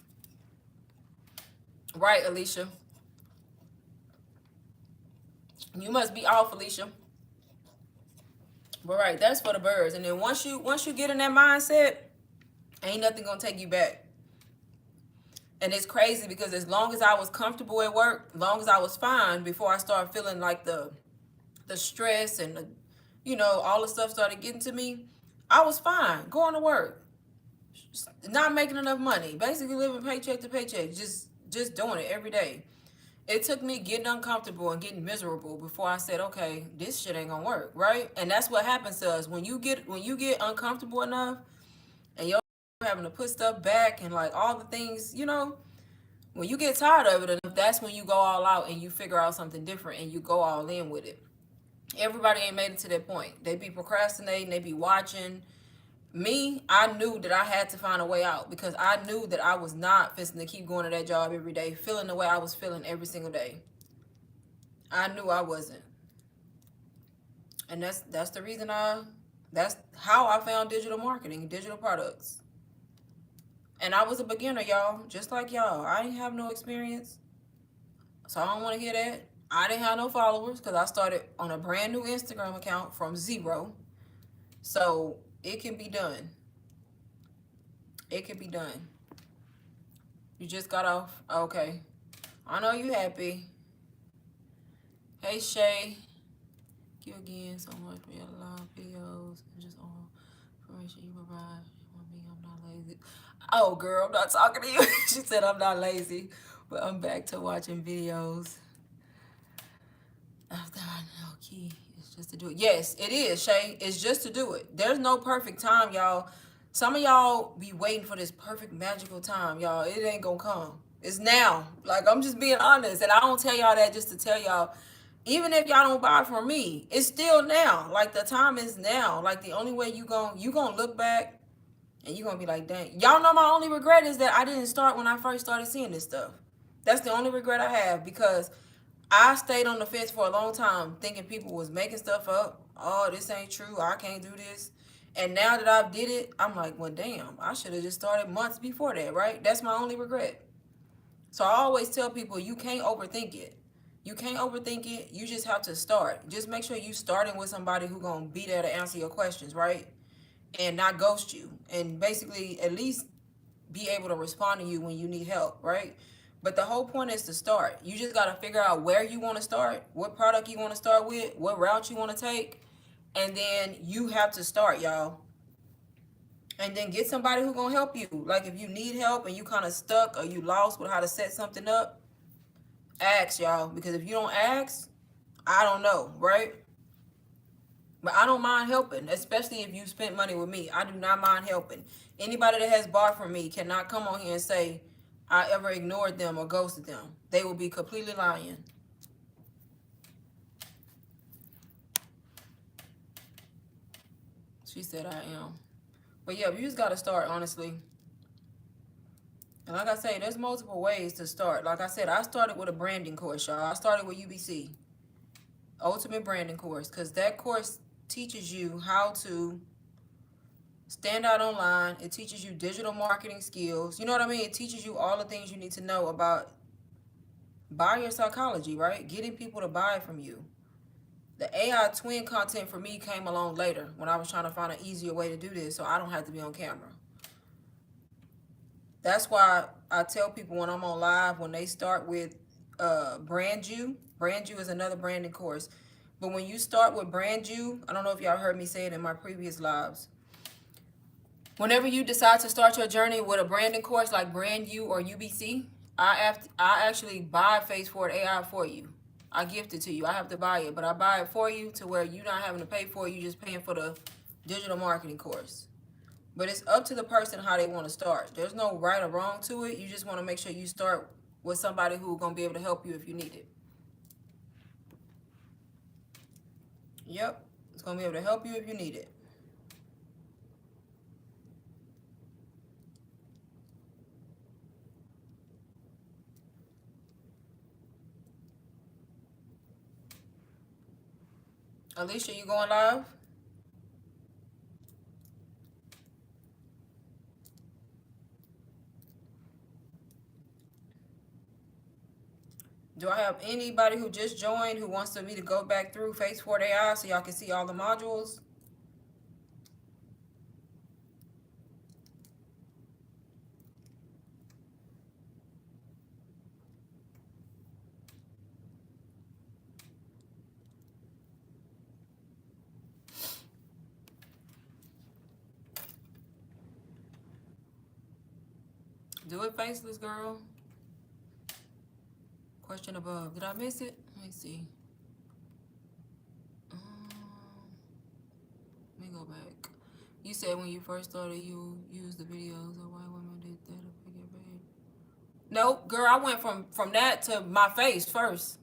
Right, Alicia? You must be off, Alicia. But right, that's for the birds. And then once you get in that mindset, ain't nothing gonna take you back. And it's crazy because as long as I was comfortable at work, as long as I was fine, before I started feeling like the stress and all the stuff started getting to me, I was fine going to work, not making enough money, basically living paycheck to paycheck, just doing it every day. It took me getting uncomfortable and getting miserable before I said, okay, this shit ain't gonna work, right? And that's what happens to us when you get uncomfortable enough and you're having to put stuff back and like all the things, you know, when you get tired of it enough, that's when you go all out and you figure out something different and you go all in with it. Everybody ain't made it to that point. They be procrastinating, they be watching. Me, I knew that I had to find a way out because I knew that I was not fixing to keep going to that job every day, feeling the way I was feeling every single day. I knew I wasn't. And that's the reason that's how I found digital marketing, digital products. And I was a beginner, y'all, just like y'all. I didn't have no experience. So I don't want to hear that. I didn't have no followers because I started on a brand new Instagram account from zero. So it can be done. It can be done. You just got off. Okay. I know you happy. Hey Shay. Thank you again so much for your live videos and just all information you provide. I'm not lazy. Oh girl, I'm not talking to you. She said I'm not lazy, but I'm back to watching videos. After I know key, it's just to do it. Yes, it is, Shay. It's just to do it. There's no perfect time, y'all. Some of y'all be waiting for this perfect magical time, y'all. It ain't gonna come. It's now. Like, I'm just being honest. And I don't tell y'all that just to tell y'all, even if y'all don't buy from me, it's still now. Like, the time is now. Like, the only way you gonna look back and you gonna be like, dang. Y'all know my only regret is that I didn't start when I first started seeing this stuff. That's the only regret I have because I stayed on the fence for a long time thinking people was making stuff up. Oh, this ain't true. I can't do this. And now that I did it, I'm like, well, damn, I should have just started months before that, right? That's my only regret. So I always tell people you can't overthink it. You can't overthink it. You just have to start. Just make sure you starting with somebody who gonna be there to answer your questions, right? And not ghost you. And basically at least be able to respond to you when you need help, right? But the whole point is to start. You just got to figure out where you want to start, what product you want to start with, what route you want to take, and then you have to start, y'all. And then get somebody who gonna help you. Like if you need help and you kind of stuck or you lost with how to set something up, ask, y'all. Because if you don't ask, I don't know, right? But I don't mind helping, especially if you spent money with me. I do not mind helping. Anybody that has bought from me cannot come on here and say I ever ignored them or ghosted them. They will be completely lying. She said I am. But yeah, you just got to start, honestly. And like I say, there's multiple ways to start. Like I said, I started with a branding course, y'all. I started with UBC, Ultimate Branding Course, because that course teaches you how to stand out online. It teaches you digital marketing skills. You know what I mean? It teaches you all the things you need to know about buyer psychology, right? Getting people to buy from you. The AI twin content for me came along later when I was trying to find an easier way to do this so I don't have to be on camera. That's why I tell people when I'm on live, when they start with Brand You. Brand You is another branding course. But when you start with Brand You, I don't know if y'all heard me say it in my previous lives. Whenever you decide to start your journey with a branding course like Brand You or UBC, I actually buy Phase Forward AI for you. I gift it to you. I have to buy it, but I buy it for you to where you're not having to pay for it. You're just paying for the digital marketing course. But it's up to the person how they want to start. There's no right or wrong to it. You just want to make sure you start with somebody who's going to be able to help you if you need it. Yep. It's going to be able to help you if you need it. Alicia, you going live? Do I have anybody who just joined who wants me to go back through Phase Forward AI so y'all can see all the modules? Do it, faceless girl. Question above. Did I miss it? Let me see. Let me go back. You said when you first started, you used the videos of why women did that to get paid. Nope, girl, I went from that to my face first.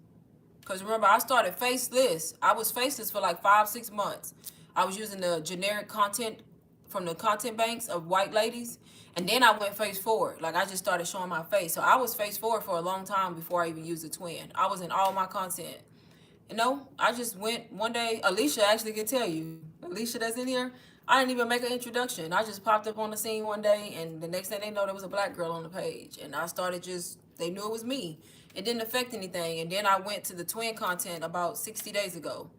Because remember, I started faceless. I was faceless for like 5-6 months. I was using the generic content from the content banks of white ladies. And then I went face forward. Like, I just started showing my face. So I was face forward for a long time before I even used the twin. I was in all my content. You know, I just went one day. Alicia actually can tell you. Alicia that's in here. I didn't even make an introduction. I just popped up on the scene one day, and the next thing they know, there was a black girl on the page. And I started just, they knew it was me. It didn't affect anything. And then I went to the twin content about 60 days ago,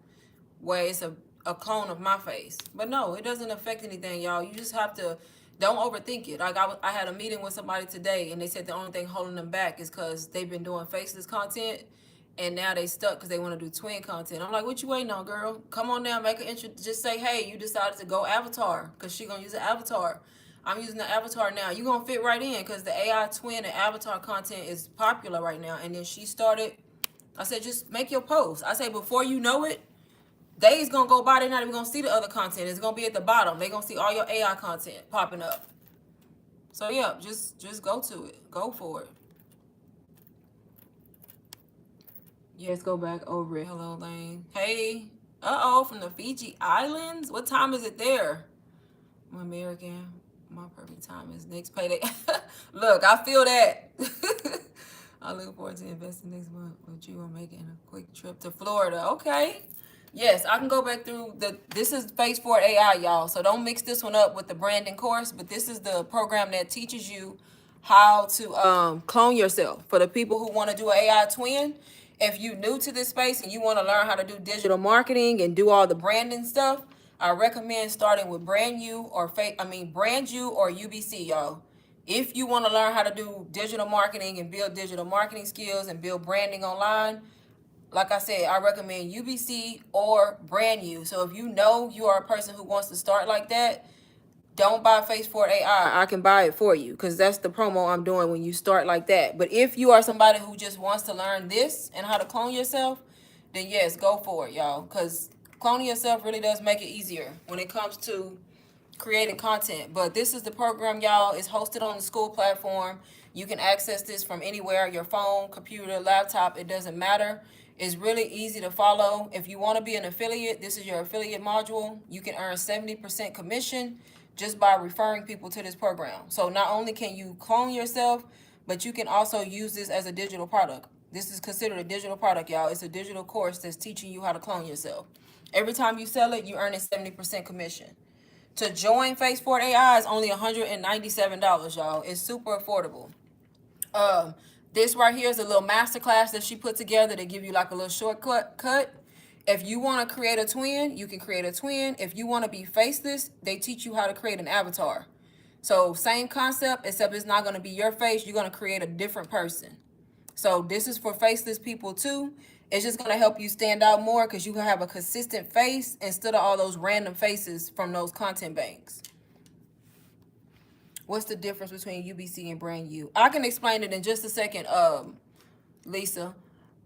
where it's a clone of my face. But no, it doesn't affect anything, y'all. You just have to, don't overthink it. Like, I had a meeting with somebody today, and they said the only thing holding them back is because they've been doing faceless content, and now they stuck because they want to do twin content. I'm like, what you waiting on, girl? Come on now, make an intro. Just say, hey, you decided to go avatar, because she going to use an avatar. I'm using the avatar now. You going to fit right in, because the AI twin and avatar content is popular right now. And then she started, I said, just make your post. I say, before you know it, days gonna go by, they're not even gonna see the other content. It's gonna be at the bottom. They're gonna see all your AI content popping up. So yeah, just go to it. Go for it. Yes, go back over it. Hello, Lane. Hey. Uh-oh, from the Fiji Islands? What time is it there? I'm American. My perfect time is next payday. Look, I feel that. I look forward to investing next month with you on making a quick trip to Florida. Okay. Yes, I can go back through this is Phase 4 AI, y'all. So don't mix this one up with the branding course, but this is the program that teaches you how to clone yourself. For the people who want to do an AI twin, if you're new to this space and you want to learn how to do digital marketing and do all the branding stuff, I recommend starting with Brand You or Brand You or UBC, y'all. If you want to learn how to do digital marketing and build digital marketing skills and build branding online, like I said, I recommend UBC or Brand You. So if you know you are a person who wants to start like that, don't buy Phase 4 AI. I can buy it for you, because that's the promo I'm doing when you start like that. But if you are somebody who just wants to learn this and how to clone yourself, then yes, go for it, y'all. Because cloning yourself really does make it easier when it comes to creating content. But this is the program, y'all. It's hosted on the school platform. You can access this from anywhere, your phone, computer, laptop, it doesn't matter. It's really easy to follow. If you want to be an affiliate, this is your affiliate module. You can earn 70% commission just by referring people to this program. So not only can you clone yourself, but you can also use this as a digital product. This is considered a digital product, y'all. It's a digital course that's teaching you how to clone yourself. Every time you sell it, you earn a 70% commission. To join Phase 4 AI is only $197, y'all. It's super affordable. This right here is a little masterclass that she put together to give you like a little shortcut. If you want to create a twin, you can create a twin. If you want to be faceless, they teach you how to create an avatar. So same concept, except it's not going to be your face. You're going to create a different person. So this is for faceless people too. It's just going to help you stand out more because you can have a consistent face instead of all those random faces from those content banks. What's the difference between UBC and Brand You? I can explain it in just a second, Lisa.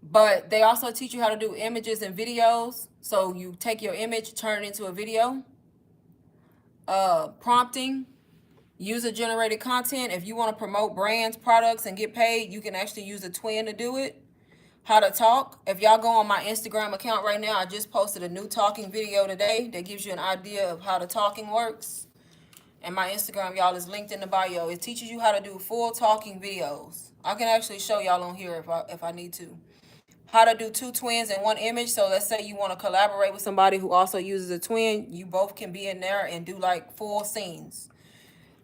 But they also teach you how to do images and videos. So you take your image, turn it into a video. Prompting, user-generated content. If you want to promote brands, products, and get paid, you can actually use a twin to do it. How to talk. If y'all go on my Instagram account right now, I just posted a new talking video today that gives you an idea of how the talking works. And my Instagram, y'all, is linked in the bio. It teaches you how to do full talking videos. I can actually show y'all on here if I need to. How to do 2 twins in 1 image. So let's say you want to collaborate with somebody who also uses a twin. You both can be in there and do like full scenes.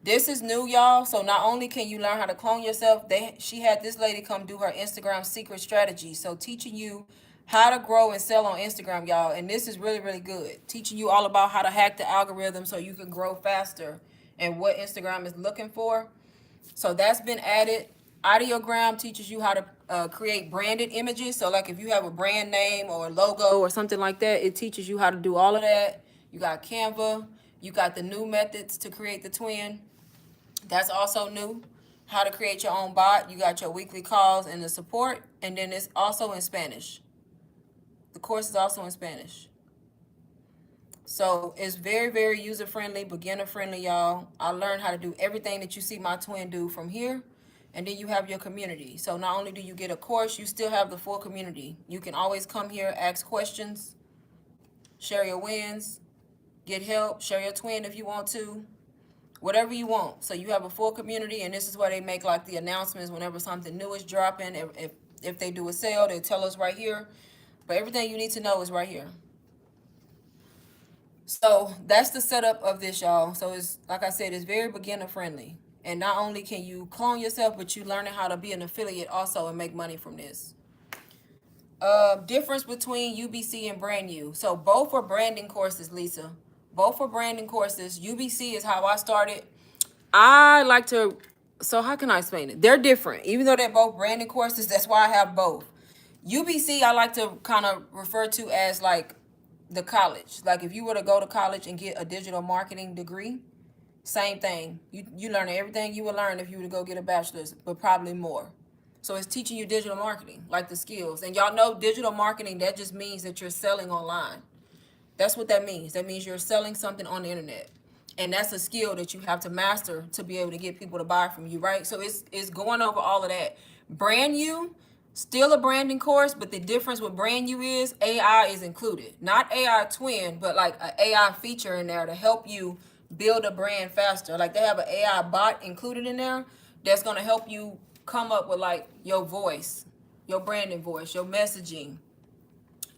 This is new, y'all. So not only can you learn how to clone yourself, she had this lady come do her Instagram secret strategy. So teaching you how to grow and sell on Instagram, y'all. And this is really, really good. Teaching you all about how to hack the algorithm so you can grow faster and what Instagram is looking for. So that's been added. Ideogram teaches you how to create branded images. So like if you have a brand name or a logo or something like that, it teaches you how to do all of that. You got Canva. You got the new methods to create the twin. That's also new. how to create your own bot. You got your weekly calls and the support, and then it's also in Spanish. The course is also in Spanish. So it's very, very user friendly, beginner friendly, y'all. I learned how to do everything that you see my twin do from here. And then you have your community. So not only do you get a course, you still have the full community. You can always come here, ask questions, share your wins, get help, share your twin if you want to, whatever you want. So you have a full community, and this is where they make like the announcements whenever something new is dropping. If they do a sale, they tell us right here. But everything you need to know is right here. So that's the setup of this, y'all. So it's like I said, it's very beginner friendly. And not only can you clone yourself, but you learning how to be an affiliate also and make money from this. Difference between UBC and Brand New. So both are branding courses, Lisa. Both are branding courses. UBC is how I started. I like to, so how can I explain it? They're different. Even though they're both branding courses, that's why I have both. UBC, I like to kind of refer to as like the college. Like if you were to go to college and get a digital marketing degree, same thing. You learn everything you would learn if you were to go get a bachelor's, but probably more. So it's teaching you digital marketing, like the skills. And y'all know digital marketing, that just means that you're selling online. That's what that means. That means you're selling something on the internet. And that's a skill that you have to master to be able to get people to buy from you, right? So it's going over all of that. Brand New, still a branding course, but the difference with Brand New is AI is included. Not AI twin, but like an AI feature in there to help you build a brand faster. Like they have an AI bot included in there that's going to help you come up with like your voice, your branding voice, your messaging,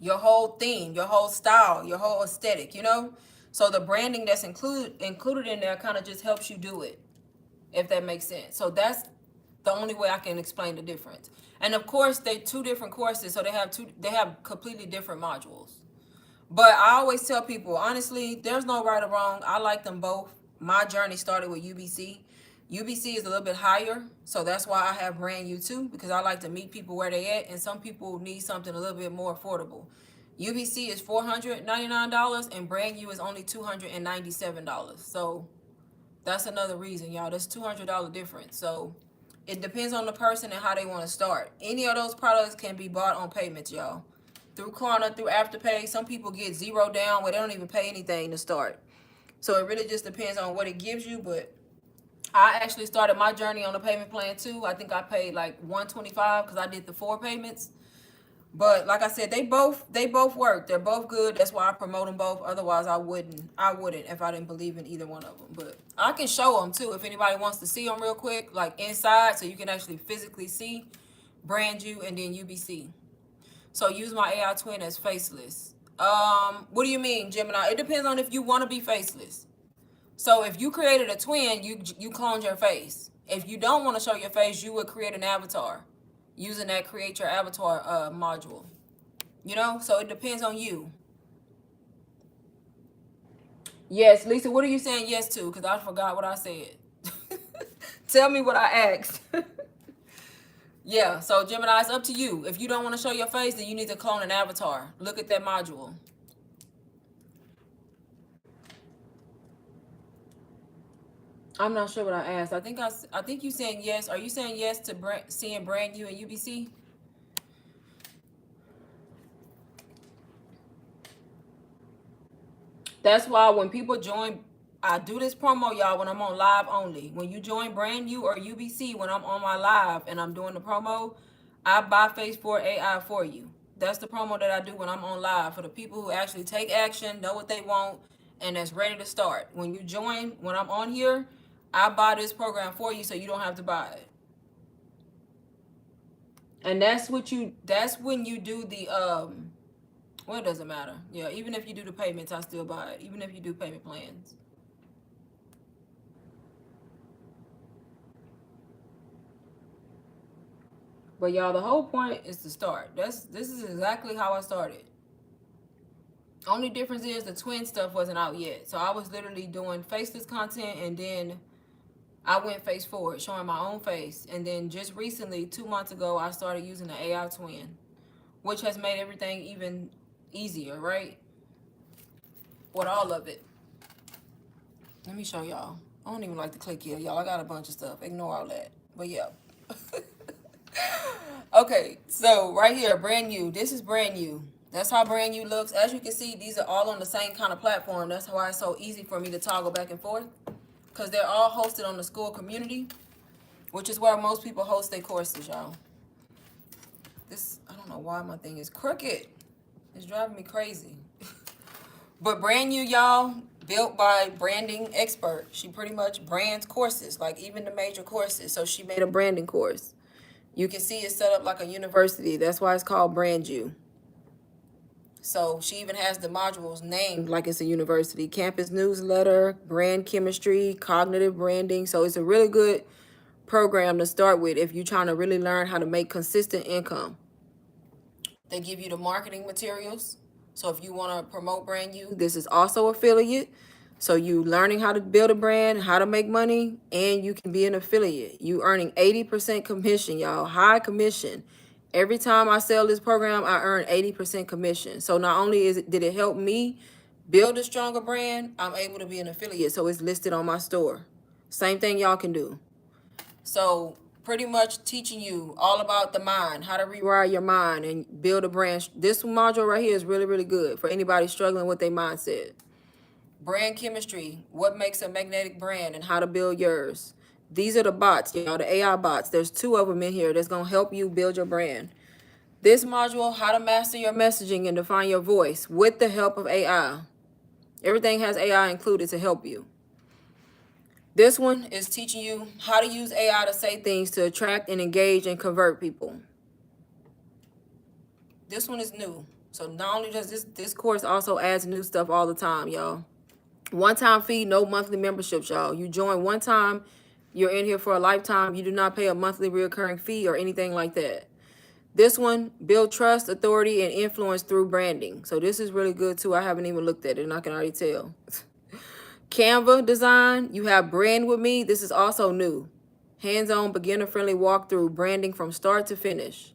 your whole theme, your whole style, your whole aesthetic, you know? So the branding that's included in there kind of just helps you do it, if that makes sense. So that's the only way I can explain the difference. And of course, they two different courses, so they have completely different modules. But I always tell people, honestly, there's no right or wrong. I like them both. My journey started with UBC. UBC is a little bit higher, so that's why I have Brand New too, because I like to meet people where they at, and some people need something a little bit more affordable. UBC is $499, and Brand New is only $297. So that's another reason, y'all. That's $200 difference. So it depends on the person and how they want to start. Any of those products can be bought on payments, y'all. Through Klarna, through Afterpay. Some people get zero down where they don't even pay anything to start. So it really just depends on what it gives you. But I actually started my journey on a payment plan too. I think I paid like $125 because I did the 4 payments. But like I said, they both work. They're both good. That's why I promote them both. Otherwise, I wouldn't if I didn't believe in either one of them. But I can show them too if anybody wants to see them real quick, like inside, so you can actually physically see Brand New and then UBC. So use my AI twin as faceless. What do you mean, Gemini? It depends on if you want to be faceless. So if you created a twin, you cloned your face. If you don't want to show your face, you would create an avatar using that create your avatar module. You know, so it depends on you. Yes, Lisa, what are you saying yes to? Because I forgot what I said. Tell me what I asked. Yeah, so Gemini, it's up to you. If you don't want to show your face, then you need to clone an avatar. Look at that module. I'm not sure what I asked. I think you saying yes. Are you saying yes to seeing Brand New and UBC? That's why when people join, I do this promo, y'all, when I'm on live only. When you join Brand New or UBC, when I'm on my live and I'm doing the promo, I buy Phase 4 AI for you. That's the promo that I do when I'm on live for the people who actually take action, know what they want, and that's ready to start. When you join, when I'm on here, I buy this program for you so you don't have to buy it. And that's when you do the well, it doesn't matter. Yeah, even if you do the payments, I still buy it. Even if you do payment plans. But y'all, the whole point is to start. This is exactly how I started. Only difference is the twin stuff wasn't out yet. So I was literally doing faceless content, and then I went face forward, showing my own face. And then just recently, 2 months ago, I started using the AI twin, which has made everything even easier, right? With all of it. Let me show y'all. I don't even like to click here, y'all. I got a bunch of stuff. Ignore all that. But yeah. Okay, so right here, brand new. This is brand new. That's how brand new looks. As you can see, these are all on the same kind of platform. That's why it's so easy for me to toggle back and forth, because they're all hosted on the school community, which is where most people host their courses, y'all. This, I don't know why my thing is crooked. It's driving me crazy. But brand new, y'all, built by branding expert. She pretty much brands courses, like even the major courses. So she made a branding course. You can see it's set up like a university. That's why it's called Brand You. So she even has the modules named like it's a university. Campus newsletter, brand chemistry, cognitive branding. So it's a really good program to start with if you're trying to really learn how to make consistent income. They give you the marketing materials. So if you want to promote Brand You, this is also affiliate. So you learning how to build a brand, how to make money, and you can be an affiliate. You earning 80% commission, y'all. High commission. Every time I sell this program, I earn 80% commission. So not only did it help me build a stronger brand, I'm able to be an affiliate. So it's listed on my store. Same thing y'all can do. So pretty much teaching you all about the mind, how to rewire your mind and build a brand. This module right here is really, really good for anybody struggling with their mindset. Brand chemistry, what makes a magnetic brand and how to build yours. These are the bots, y'all, the AI bots. There's 2 of them in here that's going to help you build your brand. This module, how to master your messaging and define your voice with the help of AI. Everything has AI included to help you. This one is teaching you how to use AI to say things to attract and engage and convert people. This one is new. So not only does this course also adds new stuff all the time, y'all. One-time fee, no monthly memberships, y'all. You join one time, you're in here for a lifetime. You do not pay a monthly recurring fee or anything like that. This one, build trust, authority, and influence through branding. So this is really good too. I haven't even looked at it and I can already tell. Canva design, you have Brand With Me. This is also new. Hands-on, beginner-friendly walkthrough, branding from start to finish.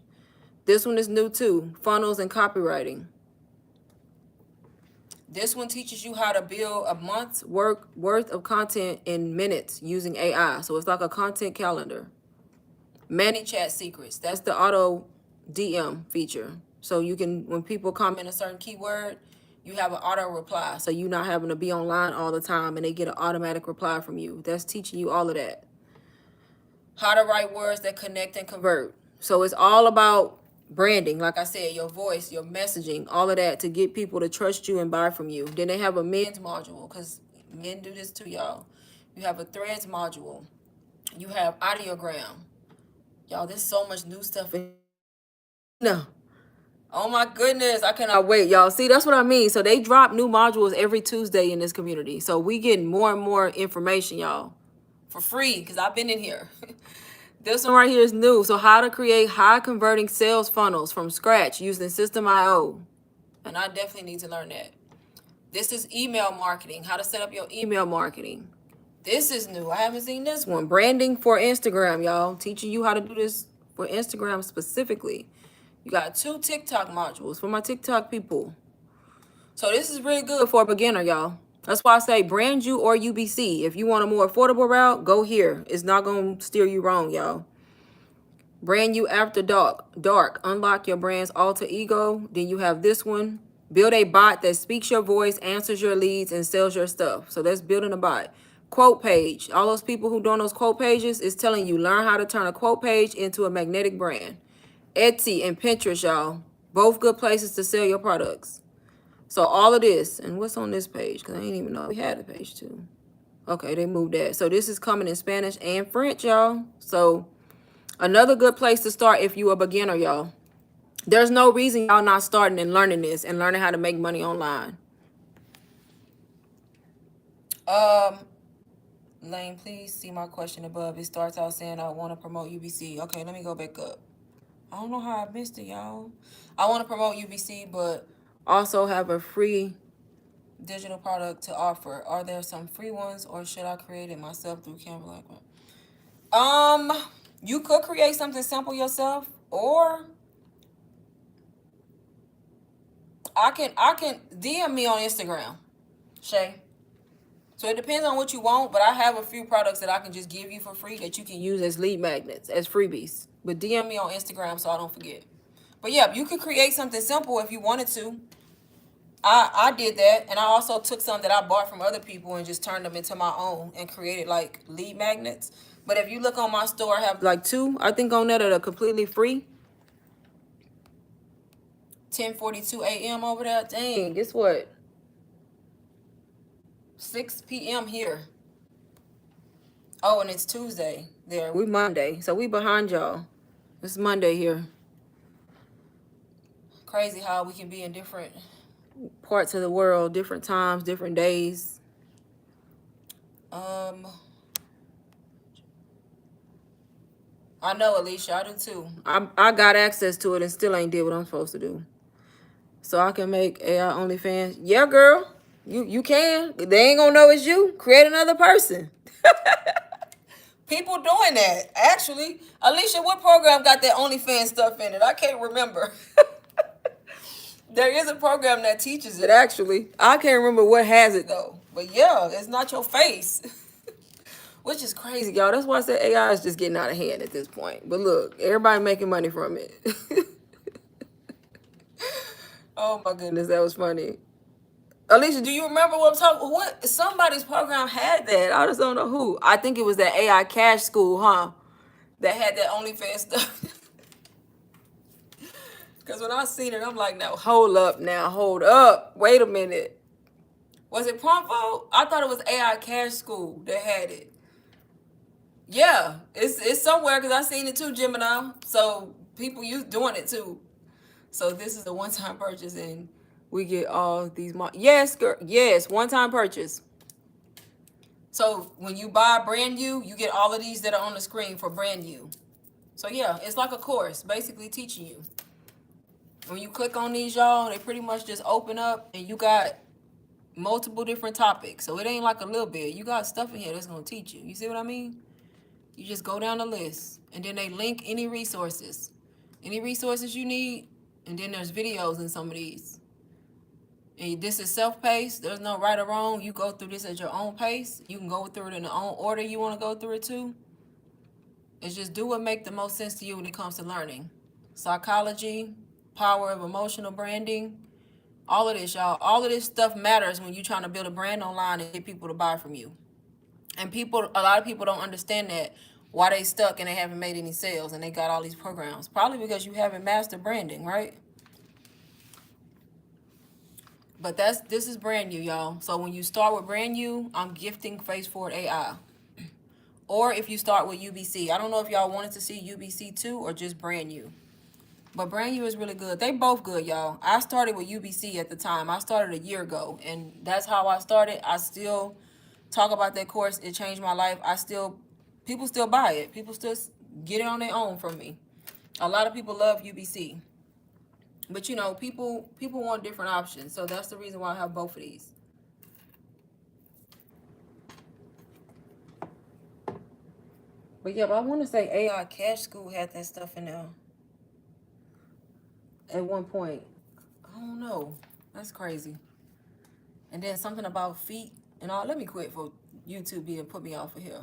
This one is new too. Funnels and copywriting. This one teaches you how to build a month's worth of content in minutes using AI. So it's like a content calendar. ManyChat secrets. That's the auto DM feature. So you can, when people comment a certain keyword, you have an auto reply. So you're not having to be online all the time and they get an automatic reply from you. That's teaching you all of that. How to write words that connect and convert. So it's all about branding. Like I said, your voice, your messaging, all of that to get people to trust you and buy from you. Then they have a men's module because men do this too, y'all. You have a threads module. You have audiogram. Y'all, there's so much new stuff in. No. Oh my goodness, I cannot wait, y'all. See, that's what I mean. So they drop new modules every Tuesday in this community. So we getting more and more information, y'all, for free because I've been in here. This one right here is new. So how to create high converting sales funnels from scratch using System.io. And I definitely need to learn that. This is email marketing, how to set up your email marketing. This is new. I haven't seen this one. Branding for Instagram, y'all. Teaching you how to do this for Instagram specifically. You got 2 TikTok modules for my TikTok people. So this is really good for a beginner, y'all. That's why I say Brand You or UBC. If you want a more affordable route, go here. It's not going to steer you wrong, y'all. Brand You After Dark. Unlock your brand's alter ego. Then you have this one. Build a bot that speaks your voice, answers your leads, and sells your stuff. So that's building a bot. Quote page. All those people who doing those quote pages is telling you learn how to turn a quote page into a magnetic brand. Etsy and Pinterest, y'all. Both good places to sell your products. So all of this. And what's on this page? Because I didn't even know we had a page too. Okay, they moved that. So this is coming in Spanish and French, y'all. So another good place to start if you a beginner, y'all. There's no reason y'all not starting and learning this and learning how to make money online. Lane, please see my question above. It starts out saying I want to promote UBC. Okay, let me go back up. I don't know how I missed it, y'all. I want to promote UBC, but also have a free digital product to offer. Are there some free ones, or should I create it myself through Canva? You could create something simple yourself, or I can DM me on Instagram, Shay. So it depends on what you want, but I have a few products that I can just give you for free that you can use as lead magnets, as freebies. But DM me on Instagram so I don't forget. But yeah, you could create something simple if you wanted to. I did that, and I also took some that I bought from other people and just turned them into my own and created like lead magnets. But if you look on my store, I have like two, I think, on there that are completely free. 10:42 a.m. over there. Dang, guess what? 6 p.m. here. Oh, and it's Tuesday there. We Monday, so we behind y'all. It's Monday here. Crazy how we can be in different parts of the world, different times, different days. I know, Alicia, I do too. I got access to it and still ain't did what I'm supposed to do. So I can make AI OnlyFans. Yeah, girl, you can. They ain't gonna know it's you. Create another person. People doing that. Actually, Alicia, what program got that OnlyFans stuff in it? I can't remember. There is a program that teaches it, actually. I can't remember what has it, though. But yeah, it's not your face. Which is crazy, y'all. That's why I said AI is just getting out of hand at this point. But look, everybody making money from it. Oh, my goodness. That was funny. Alicia, do you remember what I'm talking? What? Somebody's program had that. I just don't know who. I think it was that AI Cash School, huh? That had that OnlyFans stuff. Because when I seen it, I'm like, no, hold up now, hold up. Wait a minute. Was it Promptvote? I thought it was AI Cash School that had it. Yeah, it's somewhere because I seen it too, Gemini. So people doing it too. So this is a one-time purchase and we get all these. Yes, girl. Yes, one-time purchase. So when you buy brand new, you get all of these that are on the screen for brand new. So yeah, it's like a course basically teaching you. When you click on these, y'all, they pretty much just open up and you got multiple different topics. So it ain't like a little bit. You got stuff in here that's going to teach you. You see what I mean? You just go down the list and then they link any resources. Any resources you need, and then there's videos in some of these. And this is self-paced. There's no right or wrong. You go through this at your own pace. You can go through it in the own order you want to go through it too. It's just do what makes the most sense to you when it comes to learning. Psychology, power of emotional branding, all of this, y'all. All of this stuff matters when you're trying to build a brand online and get people to buy from you. And a lot of people don't understand that, why they stuck and they haven't made any sales and they got all these programs. Probably because you haven't mastered branding, right? But this is brand new, y'all. So when you start with brand new, I'm gifting Face Forward AI. Or if you start with UBC. I don't know if y'all wanted to see UBC too or just brand new. But brand new is really good. They both good, y'all. I started with UBC at the time. I started a year ago, and that's how I started. I still talk about that course. It changed my life. People still buy it. People still get it on their own from me. A lot of people love UBC. But you know, people want different options. So that's the reason why I have both of these. But yeah, but I want to say AI Cash School had that stuff in there at one point. I don't know. That's crazy. And then something about feet and all. Let me quit for YouTube being put me off of here.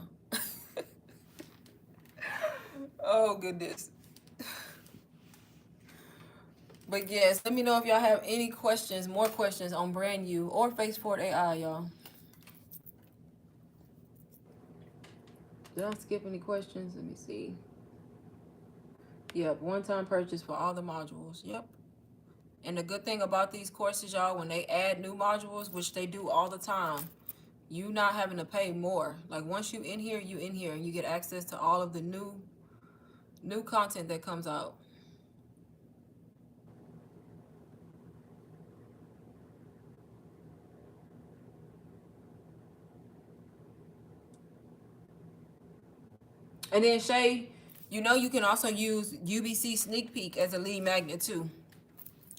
Oh, goodness. But yes, let me know if y'all have any questions, more questions on brand new or Face Forward AI, y'all. Did I skip any questions? Let me see. Yep, one-time purchase for all the modules. Yep. And the good thing about these courses, y'all, when they add new modules, which they do all the time, you not having to pay more. Like once you in here, and you get access to all of the new content that comes out. And then Shay, you know you can also use UBC Sneak Peek as a lead magnet too.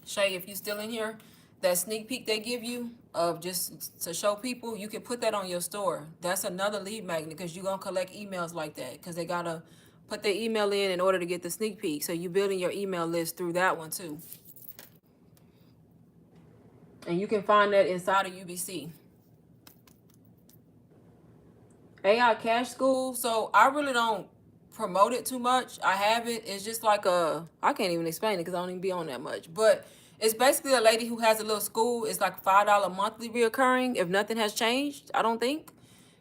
Shay, if you still in here, that sneak peek they give you of just to show people, you can put that on your store. That's another lead magnet because you're going to collect emails like that because they got to put their email in order to get the sneak peek. So you're building your email list through that one too. And you can find that inside of UBC. AI Cash School. So I really don't promote it too much. I have it. It's just like I can't even explain it because I don't even be on that much. But it's basically a lady who has a little school. It's like $5 monthly reoccurring if nothing has changed. I don't think.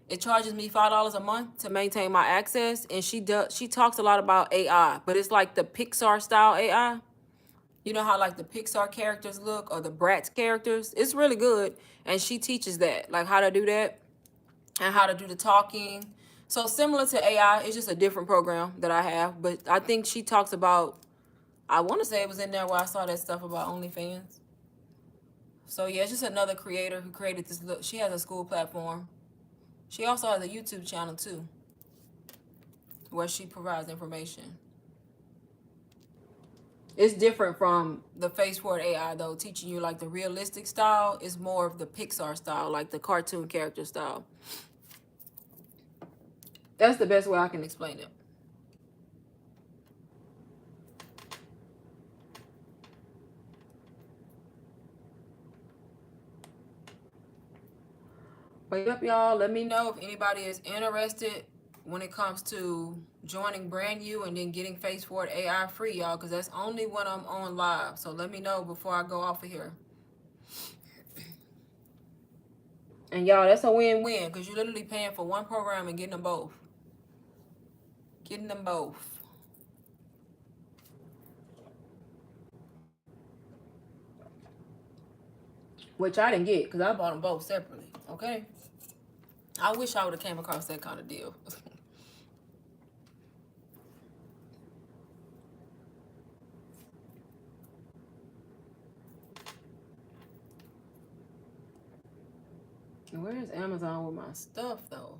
It charges me $5 a month to maintain my access, and she talks a lot about AI, but it's like the Pixar style AI. You know how like the Pixar characters look or the Bratz characters? It's really good. And she teaches that, like how to do that and how to do the talking. So similar to AI, it's just a different program that I have. But I think she talks about, I want to say it was in there where I saw that stuff about OnlyFans. So yeah, it's just another creator who created this. She has a school platform. She also has a YouTube channel too, where she provides information. It's different from the face forward AI though, teaching you like the realistic style. Is more of the Pixar style, like the cartoon character style. That's the best way I can explain it. But yep, y'all, let me know if anybody is interested when it comes to joining Brand New and then getting Face Forward AI free, y'all, because that's only when I'm on live. So let me know before I go off of here. And y'all, that's a win-win because you're literally paying for one program and getting them both. Getting them both. Which I didn't get because I bought them both separately. Okay. I wish I would have came across that kind of deal. Where is Amazon with my stuff though?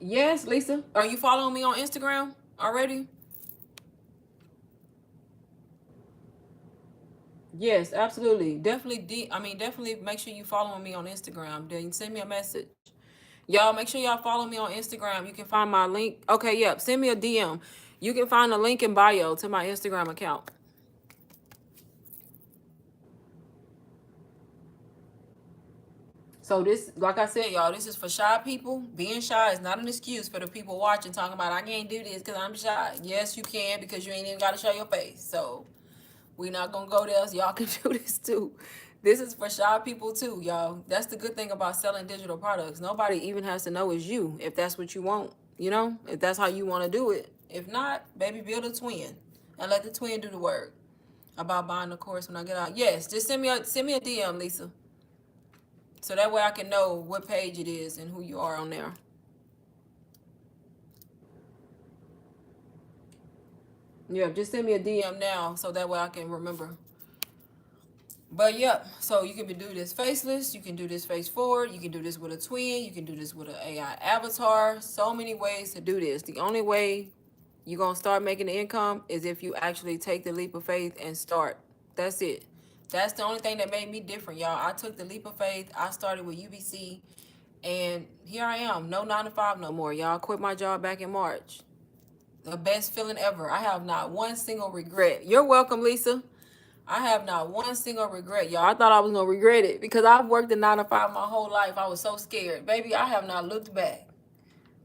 Yes, Lisa. Are you following me on Instagram already? Yes, absolutely. Definitely definitely make sure you following me on Instagram. Then send me a message. Y'all make sure y'all follow me on Instagram. You can find my link. Okay, yep. Send me a DM. You can find the link in bio to my Instagram account. So this, like I said, y'all, this is for shy people. Being shy is not an excuse for the people watching talking about I can't do this because I'm shy. Yes, you can because you ain't even got to show your face. So we not gonna go there. So y'all can do this too. This is for shy people too, y'all. That's the good thing about selling digital products. Nobody even has to know it's you if that's what you want. You know, if that's how you want to do it. If not, baby, build a twin and let the twin do the work. About buying the course when I get out. Yes, just send me a DM, Lisa. So that way I can know what page it is and who you are on there. Yeah, just send me a DM now so that way I can remember. But yep, so you can do this faceless, you can do this face forward, you can do this with a twin, you can do this with an AI avatar. So many ways to do this. The only way you're going to start making the income is if you actually take the leap of faith and start. That's it. That's the only thing that made me different, y'all. I took the leap of faith. I started with UBC, and here I am. No 9 to 5 no more, y'all. Quit my job back in March. The best feeling ever. I have not one single regret. You're welcome, Lisa. I have not one single regret, y'all. I thought I was gonna regret it because I've worked in 9 to 5 my whole life. I was so scared, baby. I have not looked back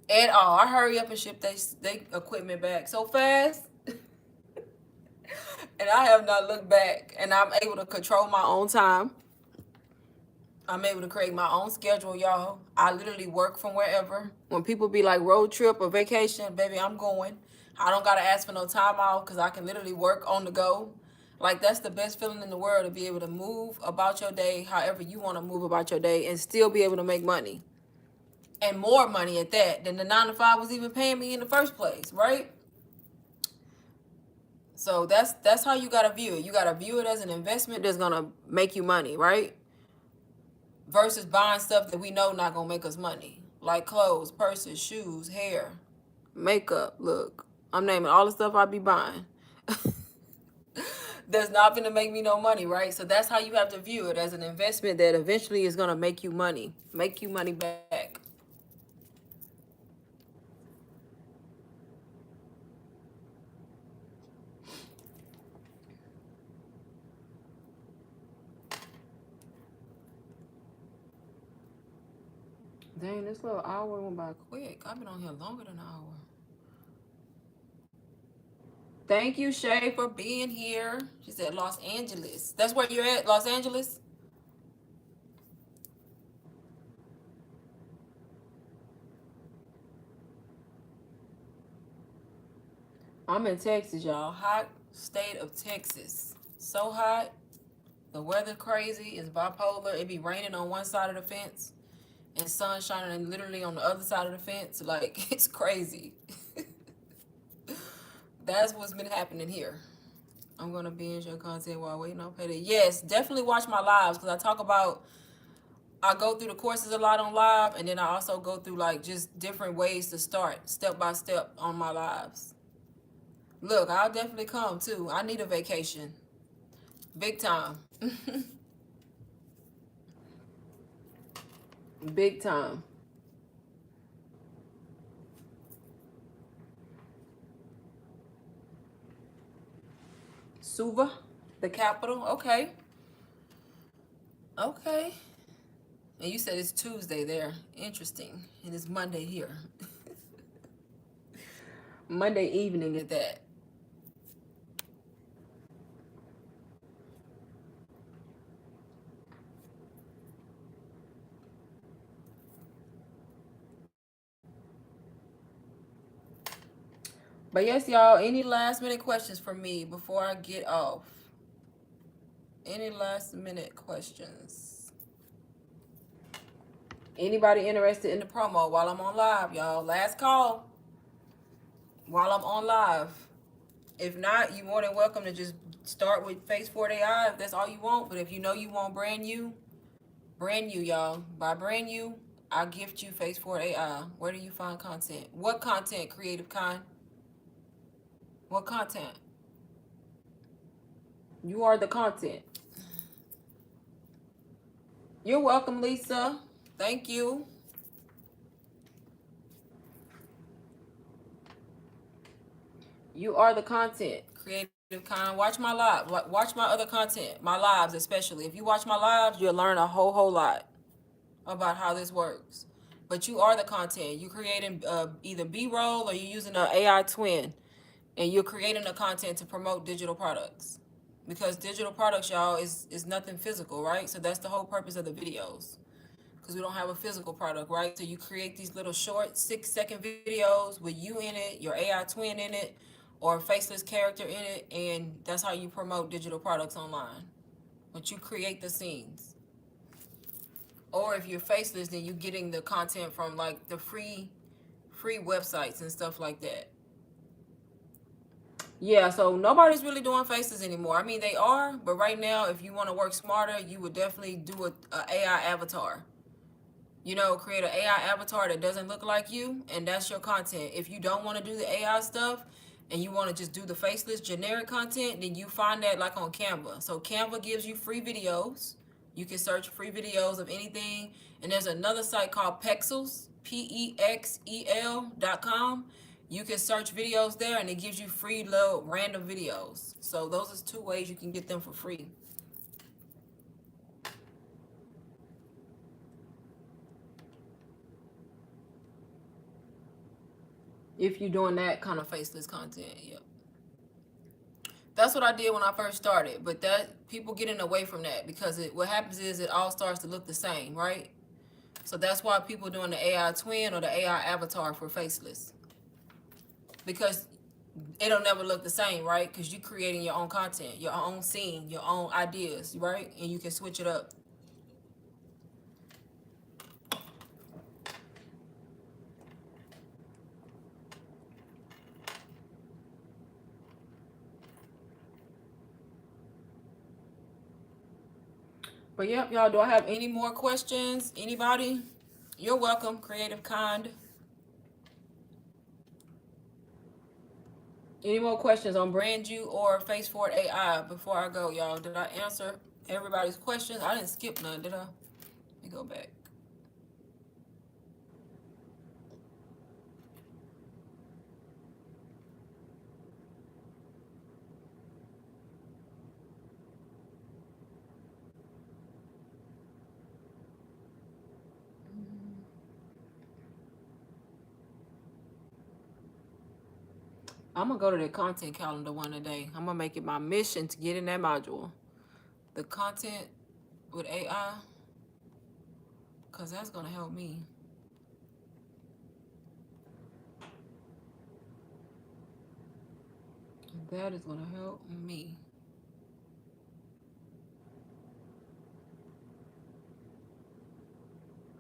at all. I hurry up and ship they equipment back so fast, and I have not looked back. And I'm able to control my own time. I'm able to create my own schedule, y'all. I literally work from wherever. When people be like road trip or vacation, baby, I'm going. I don't gotta ask for no time off because I can literally work on the go. Like that's the best feeling in the world to be able to move about your day however you want to move about your day and still be able to make money. And more money at that than the 9 to 5 was even paying me in the first place, right? So that's how you gotta view it. You gotta view it as an investment that's gonna make you money, right? Versus buying stuff that we know not gonna make us money, like clothes, purses, shoes, hair, makeup. Look, I'm naming all the stuff I be buying. That's not gonna make me no money, right? So that's how you have to view it, as an investment that eventually is gonna make you money back. Dang, this little hour went by quick. I've been on here longer than an hour. Thank you, Shay, for being here. She said Los Angeles. That's where you're at, Los Angeles? I'm in Texas, y'all. Hot state of Texas. So hot. The weather crazy. It's bipolar. It be raining on one side of the fence and sun shining literally on the other side of the fence. Like, it's crazy. That's what's been happening here. I'm gonna binge your content while waiting on payday. Yes, definitely watch my lives because I go through the courses a lot on live, and then I also go through like just different ways to start step by step on my lives. Look, I'll definitely come too. I need a vacation. Big time. Big time. Suva, the capital. Okay. Okay. And you said it's Tuesday there. Interesting. And it's Monday here. Monday evening at that. But yes, y'all, any last minute questions for me before I get off? Any last minute questions? Anybody interested in the promo while I'm on live, y'all? Last call while I'm on live. If not, you're more than welcome to just start with Phase Forward AI if that's all you want. But if you know you want brand new, y'all. By brand new, I gift you Phase Forward AI. Where do you find content? What content, Creative Kind? What content? You are the content. You're welcome, Lisa. Thank you. You are the content, Creative Kind. Watch my live. Watch my other content, my lives especially. If you watch my lives, you'll learn a whole lot about how this works. But you are the content. You're creating either B-roll or you're using an AI twin, and you're creating the content to promote digital products. Because digital products, y'all, is nothing physical, right? So that's the whole purpose of the videos. Because we don't have a physical product, right? So you create these little short 6-second videos with you in it, your AI twin in it, or a faceless character in it, and that's how you promote digital products online. But you create the scenes. Or if you're faceless, then you're getting the content from like the free websites and stuff like that. Yeah, so nobody's really doing faces anymore. I mean, they are, but right now, if you want to work smarter, you would definitely do a AI avatar. You know, create an AI avatar that doesn't look like you, and that's your content. If you don't want to do the AI stuff and you want to just do the faceless generic content, then you find that like on Canva. So Canva gives you free videos. You can search free videos of anything. And there's another site called Pexels, PEXEL.com. You can search videos there and it gives you free little random videos. So those are 2 ways you can get them for free. If you're doing that kind of faceless content, yep. That's what I did when I first started, but that people getting away from that because what happens is it all starts to look the same, right? So that's why people doing the AI twin or the AI avatar for faceless, because it'll never look the same, right? Because you're creating your own content, your own scene, your own ideas, right? And you can switch it up. But yep, y'all, do I have any more questions? Anybody? You're welcome, Creative Kind. Any more questions on Brand You or Face Forward AI before I go, y'all? Did I answer everybody's questions? I didn't skip none, did I? Let me go back. I'm gonna go to the content calendar one today. I'm gonna make it my mission to get in that module. The content with AI, because that's gonna help me. That is gonna help me.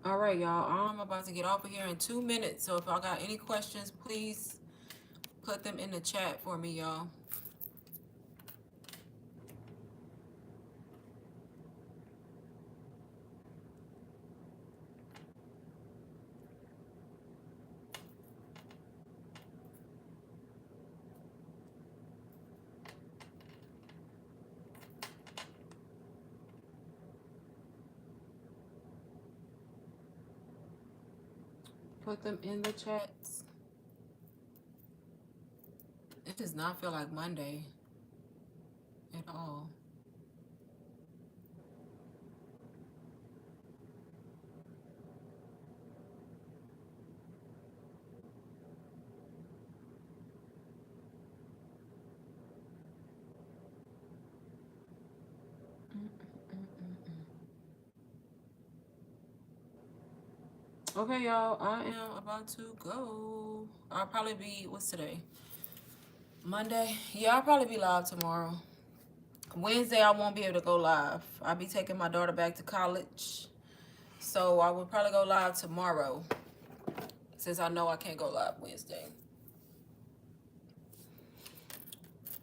All right, y'all. I'm about to get off of here in 2 minutes. So if y'all got any questions, please put them in the chat for me, y'all. Put them in the chats. It does not feel like Monday at all. Okay, y'all, I am about to go. I'll probably be, what's today? Monday? Yeah, I'll probably be live tomorrow. Wednesday, I won't be able to go live. I'll be taking my daughter back to college. So I will probably go live tomorrow, since I know I can't go live Wednesday.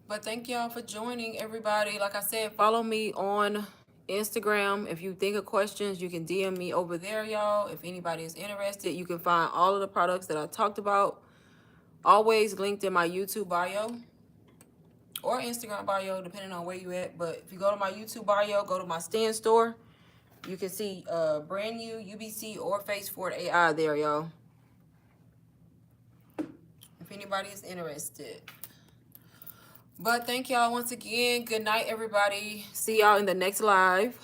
But thank y'all for joining, everybody. Like I said, follow me on Instagram. If you think of questions, you can DM me over there, y'all. If anybody is interested, you can find all of the products that I talked about always linked in my YouTube bio or Instagram bio, depending on where you at. But if you go to my YouTube bio, go to my stand store, you can see brand new UBC or Phase Forward AI there, y'all. If anybody is interested. But thank y'all once again. Good night, everybody. See y'all in the next live.